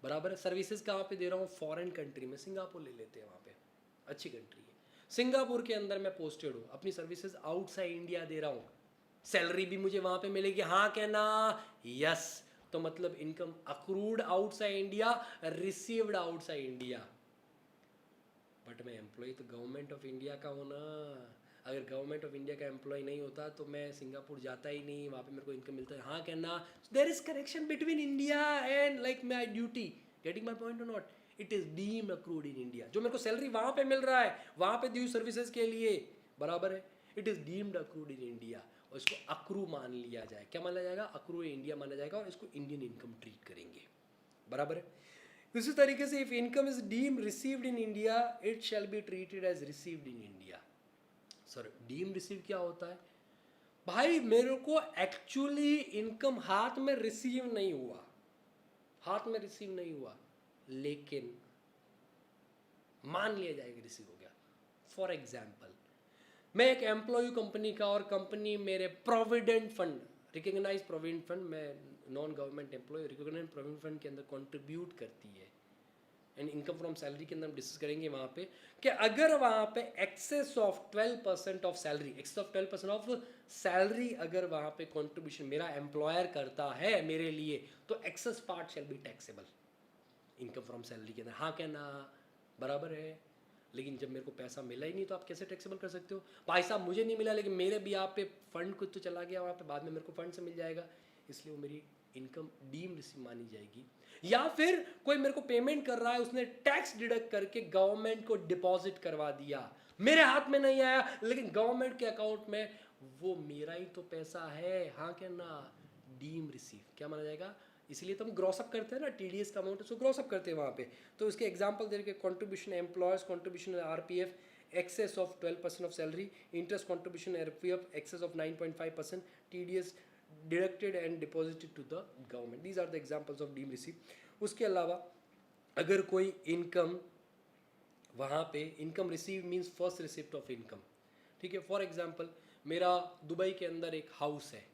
A: बराबर है। सर्विसेज कहाँ पे दे रहा हूँ? फॉरेन कंट्री में, सिंगापुर ले लेते हैं, वहाँ पे अच्छी कंट्री है, सिंगापुर के अंदर मैं पोस्टेड हूँ, अपनी सर्विसेज आउटसाइड इंडिया दे रहा हूँ, सैलरी भी मुझे वहाँ पे मिलेगी, हाँ कहना? यस। तो मतलब income accrued outside India, received outside India, but मैं एम्प्लॉय तो गवर्नमेंट ऑफ इंडिया का हूँ ना। अगर गवर्नमेंट ऑफ इंडिया का एम्प्लॉय नहीं होता तो मैं सिंगापुर जाता ही नहीं, वहाँ पे मेरे को इनकम मिलता है, हाँ कहना? There is connection between India and like my duty, getting my point और not? It is deemed accrued in India. जो मेरे को सैलरी वहाँ पे मिल रहा है, वहाँ पे दी सर्विसेज के लिए, बराबर है, it is deemed accrued in India, और इसको अक्रू मान लिया जाए। क्या माना जाएगा? अक्रू इंडिया माना जाएगा, और इसको इंडियन इनकम ट्रीट करेंगे, बराबर है। इसी तरीके से if income is deem received in India, it shall be treated as received in India. Sir deem receive क्या होता है भाई? मेरे को एक्चुअली इनकम हाथ में रिसीव नहीं हुआ, हाथ में रिसीव नहीं हुआ, लेकिन मान लिया जाएगा रिसीव हो गया। फॉर एग्जाम्पल, मैं एक एम्प्लॉय कंपनी का, और कंपनी मेरे provident fund, recognise provident fund, मैं non government employ, recognise provident fund के अंदर कंट्रीब्यूट करती है, एंड इनकम फ्रॉम सैलरी के अंदर हम डिस्कस करेंगे वहाँ पे कि अगर वहाँ पे excess of 12% of salary, excess of 12% of salary अगर वहाँ पे कंट्रीब्यूशन मेरा एम्प्लॉयर करता है मेरे लिए, तो excess part shall be taxable income from salary के अंदर, हाँ कहना? बराबर है। लेकिन जब मेरे को पैसा मिला ही नहीं तो आप कैसे टैक्सेबल कर सकते हो? भाई साहब मुझे नहीं मिला, लेकिन मेरे भी आप पे फंड कुछ तो चला गया वहाँ पे, बाद में मेरे को फंड से मिल जाएगा, इसलिए वो मेरी इनकम डीम रिसीव मानी जाएगी। या फिर कोई मेरे को पेमेंट कर रहा है, उसने टैक्स डिडक्ट करके गवर्नमेंट को डिपॉजिट करवा दिया, मेरे हाथ में नहीं आया, लेकिन गवर्नमेंट के अकाउंट में, वो मेरा ही तो पैसा है, हाँ कहना? डीम रिसीव क्या माना जाएगा? इसलिए तो हम ग्रॉस अप करते हैं ना, टीडीएस का अमाउंट उसको ग्रॉस अप करते हैं वहाँ पे। तो इसके एग्जांपल दे रखे, contribution employers contribution RPF excess of 12% of salary, interest contribution RPF excess of 9.5%, TDS deducted and deposited to the government. These are the examples of deem receive. उसके अलावा अगर कोई इनकम वहाँ पे, income receive means first receipt of income, ठीक है। For example मेरा Dubai के अंदर एक हाउस है,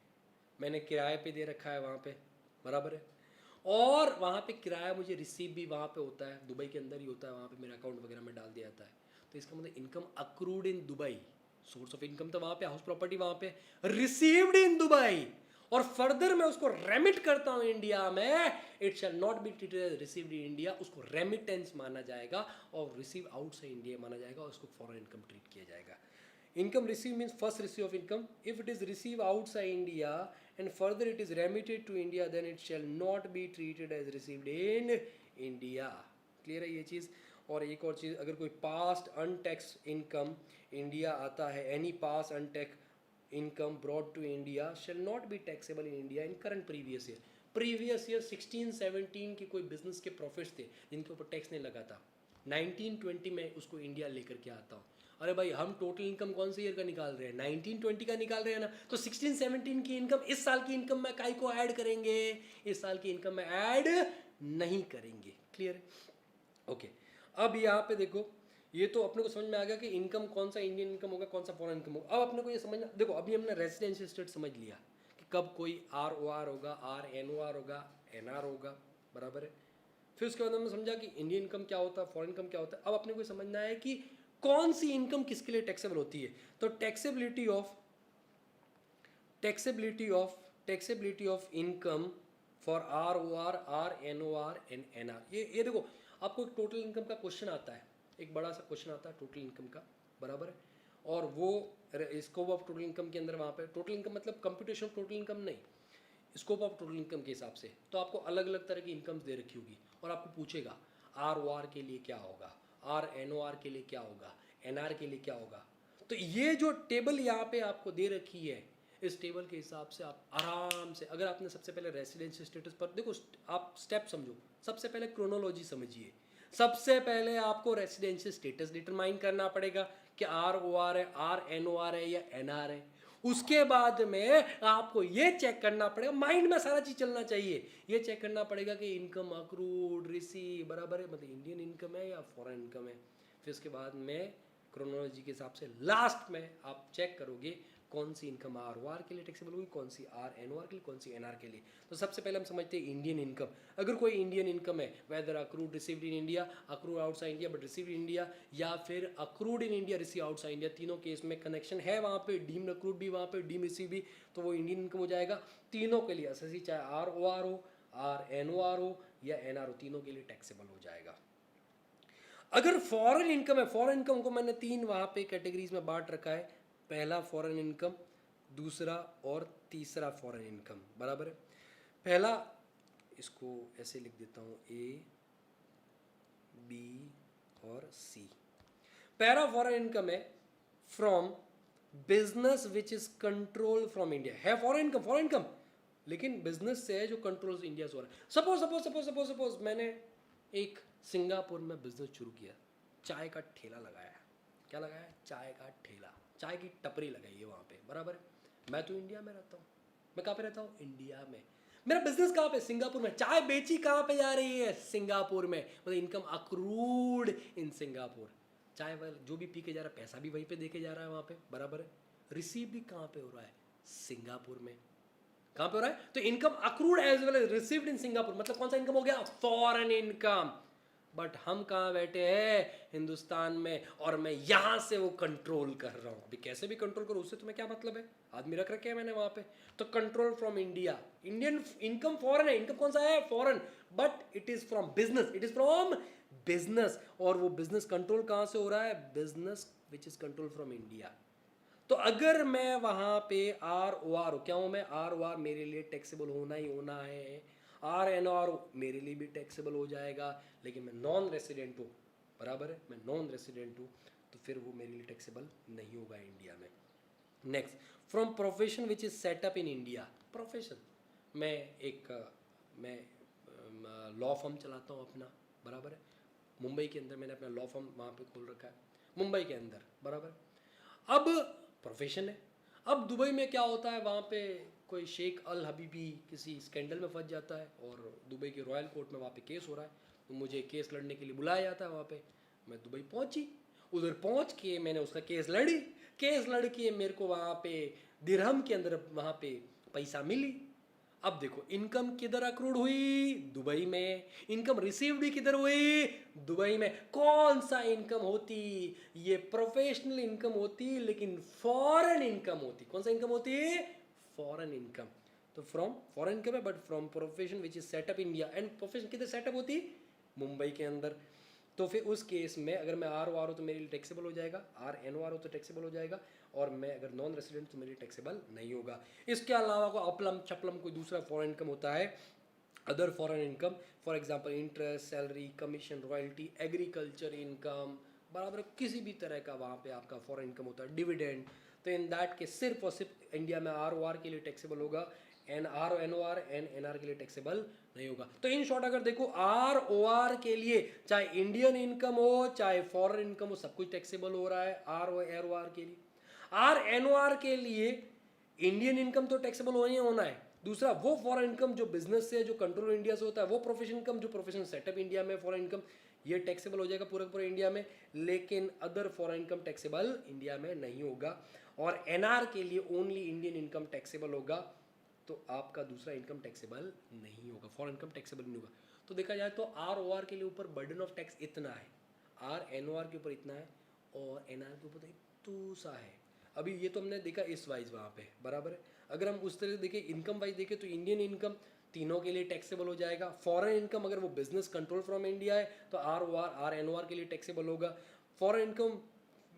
A: मैंने किराए पे दे रखा है वहाँ पे, बराबर है, और वहाँ पे किराया मुझे रिसीव भी वहाँ पे होता है, दुबई के अंदर ही होता है, वहाँ पे मेरे अकाउंट वगैरह में डाल दिया जाता है। तो इसका मतलब income accrued in Dubai, source of income तो वहाँ पे, हाउस प्रॉपर्टी वहाँ पे, रिसीव्ड इन दुबई, और फर्दर मैं उसको रेमिट करता हूँ इंडिया में, it shall not be treated as received in India, उसको रेमिटेंस माना जाएगा, और रिसीव आउटसाइड इंडिया माना जाएगा, और उसको फॉरेन इनकम ट्रीट किया जाएगा। Income received means first receipt of income. If it is received outside India and further it is remitted to India, then it shall not be treated as received in India. Clear है ये चीज़? और एक और चीज़, अगर कोई past untax income India आता है, any past untax income brought to India shall not be taxable in India in current previous year. Previous year 16-17 की कोई बिजनेस के प्रॉफिट्स थे जिनके ऊपर टैक्स नहीं लगा था, 1920 में उसको इंडिया लेकर के आता हूँ। अरे भाई हम टोटल इनकम कौन से ईयर का निकाल रहे हैं, 1920 का निकाल रहे हैं ना, तो 16-17 की इनकम इस साल की इनकम में काई को ऐड करेंगे, इस साल की इनकम में ऐड नहीं करेंगे। क्लियर है? ओके, अब यहाँ पे देखो, ये तो अपने को समझ में आ गया कि इनकम कौन सा इंडियन इनकम होगा, कौन सा फॉरेन इनकम होगा। अब अपने को ये समझना, देखो अभी हमने रेजिडेंशियल स्टेट समझ लिया कि कब कोई ROR होगा, RNOR होगा, NR होगा, बराबर है। फिर उसके बाद हमने समझा कि इंडियन इनकम क्या होता है, फॉरेन इनकम क्या होता है। अब अपने को समझना है कि कौन सी इनकम किसके लिए टैक्सेबल होती है। तो taxability of income for ROR, RNOR and NR, ये देखो आपको एक टोटल इनकम का क्वेश्चन आता है, एक बड़ा सा क्वेश्चन आता है टोटल इनकम का, बराबर है। और वो स्कोप ऑफ टोटल इनकम के अंदर वहाँ पे टोटल इनकम मतलब कंप्यूटेशन ऑफ टोटल इनकम नहीं, स्कोप ऑफ टोटल इनकम के हिसाब से तो आपको अलग अलग तरह की इनकम्स दे रखी होगी और आपको पूछेगा ROR के लिए क्या होगा, RNOR के लिए क्या होगा, NR के लिए क्या होगा। तो ये जो टेबल यहाँ पे आपको दे रखी है, इस टेबल के हिसाब से आप आराम से, अगर आपने सबसे पहले रेसिडेंशियल स्टेटस पर देखो, आप स्टेप समझो, सबसे पहले क्रोनोलॉजी समझिए। सबसे पहले आपको रेसिडेंशियल स्टेटस डिटरमाइन करना पड़ेगा कि ROR है, RNOR है या NR है। उसके बाद में आपको ये चेक करना पड़ेगा, माइंड में सारा चीज चलना चाहिए, ये चेक करना पड़ेगा कि इनकम अक्रूड रिसीव बराबर है, मतलब इंडियन इनकम है या फॉरेन इनकम है। फिर उसके बाद में क्रोनोलॉजी के हिसाब से लास्ट में आप चेक करोगे कौन सी इनकम ROR के लिए टैक्सेबल होगी, कौन सी RNOR के लिए, कौन सी NR के लिए। तो सबसे पहले हम समझते हैं इंडियन इनकम। अगर कोई इंडियन इनकम है, whether accrued received in India, accrued outside India but received in India, या फिर accrued in India receive outside India, तीनों केस में कनेक्शन है वहाँ पे, डीम्ड अक्रूड भी वहाँ पे, डीम रिसीव भी, तो वो इंडियन इनकम हो जाएगा। तीनों के लिए एसएससी चाहे ROR हो, RNOR हो या NR हो, तीनों के लिए टैक्सेबल हो जाएगा। अगर फॉरेन इनकम है, फॉरेन इनकम को मैंने तीन वहाँ पे कैटेगरीज में बांट रखा है, पहला फॉरेन इनकम, दूसरा और तीसरा फॉरेन इनकम, बराबर है। पहला, इसको ऐसे लिख देता हूँ A, B और C। पहला फॉरेन इनकम है from business which is control from India, है फॉरेन इनकम, फॉरेन इनकम लेकिन बिजनेस से है जो कंट्रोल इंडिया से हो रहा है। सपोज मैंने एक सिंगापुर में बिजनेस शुरू किया, चाय का ठेला लगाया, क्या लगाया, चाय का ठेला, चाय की टपरी लगाई है वहाँ पे, बराबर है। मैं तो इंडिया में रहता हूँ, मैं कहाँ पे रहता हूँ, इंडिया में। मेरा बिजनेस कहाँ पे, सिंगापुर में। चाय बेची कहाँ पे जा रही है, सिंगापुर में, मतलब इनकम अक्रूड इन सिंगापुर। चाय वाला जो भी पी के जा रहा है पैसा भी वहीं पे दे के जा रहा है वहाँ पे, बराबर है। रिसीव भी कहाँ पे हो रहा है, सिंगापुर में। कहाँ पे हो रहा है, तो income accrued as well as received in Singapore, मतलब कौन सा इनकम हो गया, फॉरेन इनकम। बट हम कहाँ बैठे हैं, हिंदुस्तान में, और मैं यहां से वो कंट्रोल कर रहा हूं। अभी कैसे भी कंट्रोल करो, उससे तुम्हें क्या मतलब है, आदमी रख रखे हैं मैंने वहां पे। तो control from India, Indian income foreign है, इनकम कौन सा है, foreign, but it is from business, it is from business. और वो बिजनेस कंट्रोल कहां से हो रहा है, business which is control from India. तो अगर मैं वहां पे ROR, क्या हूं मैं, ROR मेरे लिए टैक्सेबल होना ही होना है, RNOR मेरे लिए भी टैक्सेबल हो जाएगा, लेकिन मैं नॉन रेसिडेंट हूँ, बराबर है, मैं नॉन रेसिडेंट हूँ, तो फिर वो मेरे लिए टैक्सेबल नहीं होगा इंडिया में। Next, from profession which is setup in India, profession, मैं लॉ फर्म चलाता हूँ अपना, बराबर है, मुंबई के अंदर मैंने अपना लॉ फर्म वहाँ पे खोल रखा है, मुंबई के अंदर, बराबर। अब प्रोफेशन है। अब दुबई में क्या होता है, वहाँ पे कोई शेख अल हबीबी किसी स्कैंडल में फंस जाता है और दुबई के रॉयल कोर्ट में वहाँ पे केस हो रहा है, तो मुझे केस लड़ने के लिए बुलाया जाता है वहाँ पे। मैं दुबई पहुँची, उधर पहुँच के मैंने उसका केस लड़ी, केस लड़ के मेरे को वहाँ पे दिरहम के अंदर वहाँ पे पैसा मिली। अब देखो इनकम किधर अक्रूड हुई, दुबई में, इनकम रिसीव भी किधर हुई, दुबई में। कौन सा इनकम होती, ये प्रोफेशनल इनकम होती, लेकिन फॉरेन इनकम होती। कौन सा इनकम होती, फॉरेन इनकम। तो फ्रॉम फॉरेन इनकम है, but from profession which is setup India, and profession किधर सेटअप होती, मुंबई के अंदर। तो फिर उस केस में अगर मैं ROR हो तो मेरे लिए टैक्सेबल हो जाएगा, RNOR हो तो टैक्सेबल हो जाएगा, और मैं अगर नॉन रेसिडेंट तो मेरे लिए टैक्सेबल नहीं होगा। इसके अलावा कोई अपलम चपलम कोई दूसरा फॉरेन इनकम होता है, other foreign income, for example interest, salary, commission, royalty, agriculture income, बराबर किसी भी तरह का वहाँ पे आपका फॉरेन इनकम होता है, डिविडेंड। तो इन दैट के सिर्फ और सिर्फ इंडिया में ROR के लिए टैक्सेबल होगा, N R N O R N N R के लिए टैक्सेबल नहीं होगा। तो इन शॉर्ट अगर देखो आर ओ आर के लिए चाहे इंडियन इनकम हो चाहे फॉरेन इनकम हो सब कुछ टैक्सेबल हो रहा है आर ओ आर के लिए। आर एन ओ आर के लिए इंडियन इनकम तो टैक्सेबल होना ही होना है, दूसरा वो फॉरेन इनकम जो बिजनेस से जो कंट्रोल इंडिया से होता है, वो प्रोफेशनल इनकम जो प्रोफेशनल सेटअप इंडिया में फॉरेन इनकम ये टैक्सेबल हो जाएगा पूरा इंडिया में, लेकिन other foreign income taxable India में नहीं होगा। और एनआर के लिए ओनली इंडियन इनकम टैक्सेबल होगा, तो आपका दूसरा इनकम टैक्सेबल नहीं होगा, फॉरेन इनकम टैक्सेबल नहीं होगा। तो देखा जाए तो आर ओ आर के लिए ऊपर बर्डन ऑफ टैक्स इतना है, आर एन ओ आर के ऊपर इतना है और एन आर के ऊपर इतना सा है। अभी ये तो हमने देखा इस वाइज वहाँ पे बराबर है। अगर हम उस तरह से देखें इनकम वाइज देखें तो इंडियन इनकम तीनों के लिए टैक्सेबल हो जाएगा। फॉरेन इनकम अगर वो बिजनेस कंट्रोल फ्रॉम इंडिया है तो R O R N O R के लिए टैक्सेबल होगा। Foreign income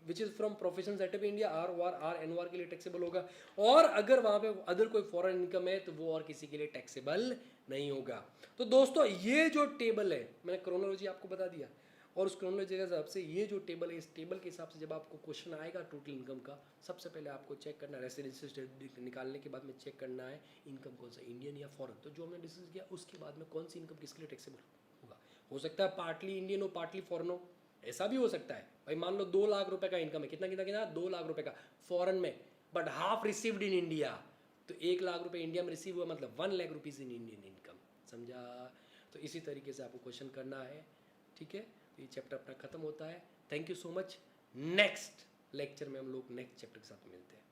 A: which is from professional setup India R O R N O R के लिए टैक्सेबल होगा। और अगर वहाँ पे अदर कोई फॉरेन इनकम है तो वो और किसी के लिए टैक्सेबल नहीं होगा। तो दोस्तों ये जो टेबल है मैंने क्रोनोलॉजी आपको बता दिया, और उस क्रोनोलॉजी के हिसाब से ये जो टेबल है इस टेबल के हिसाब से जब आपको क्वेश्चन आएगा टोटल इनकम का, सबसे पहले आपको चेक करना है रेसिडेंशियल स्टेट निकालने के बाद में चेक करना है इनकम कौन सा इंडियन या फॉरेन। तो जो हमने डिस्कस किया उसके बाद में कौन सी इनकम किसके लिए टैक्सेबल होगा। हो सकता है पार्टली इंडियन हो पार्टली फॉरेन हो, ऐसा भी हो सकता है। भाई मान लो 2 लाख रुपए का इनकम है, कितना कितना कितना 2 लाख रुपए का फॉरेन में, but half received in India, तो 1 लाख रुपए इंडिया में रिसीव हुआ मतलब 1 lakh rupees in Indian income, समझा। तो इसी तरीके से आपको क्वेश्चन करना है, ठीक है। ये चैप्टर अपना खत्म होता है। Thank you so much. Next lecture में हम लोग नेक्स्ट चैप्टर के साथ मिलते हैं।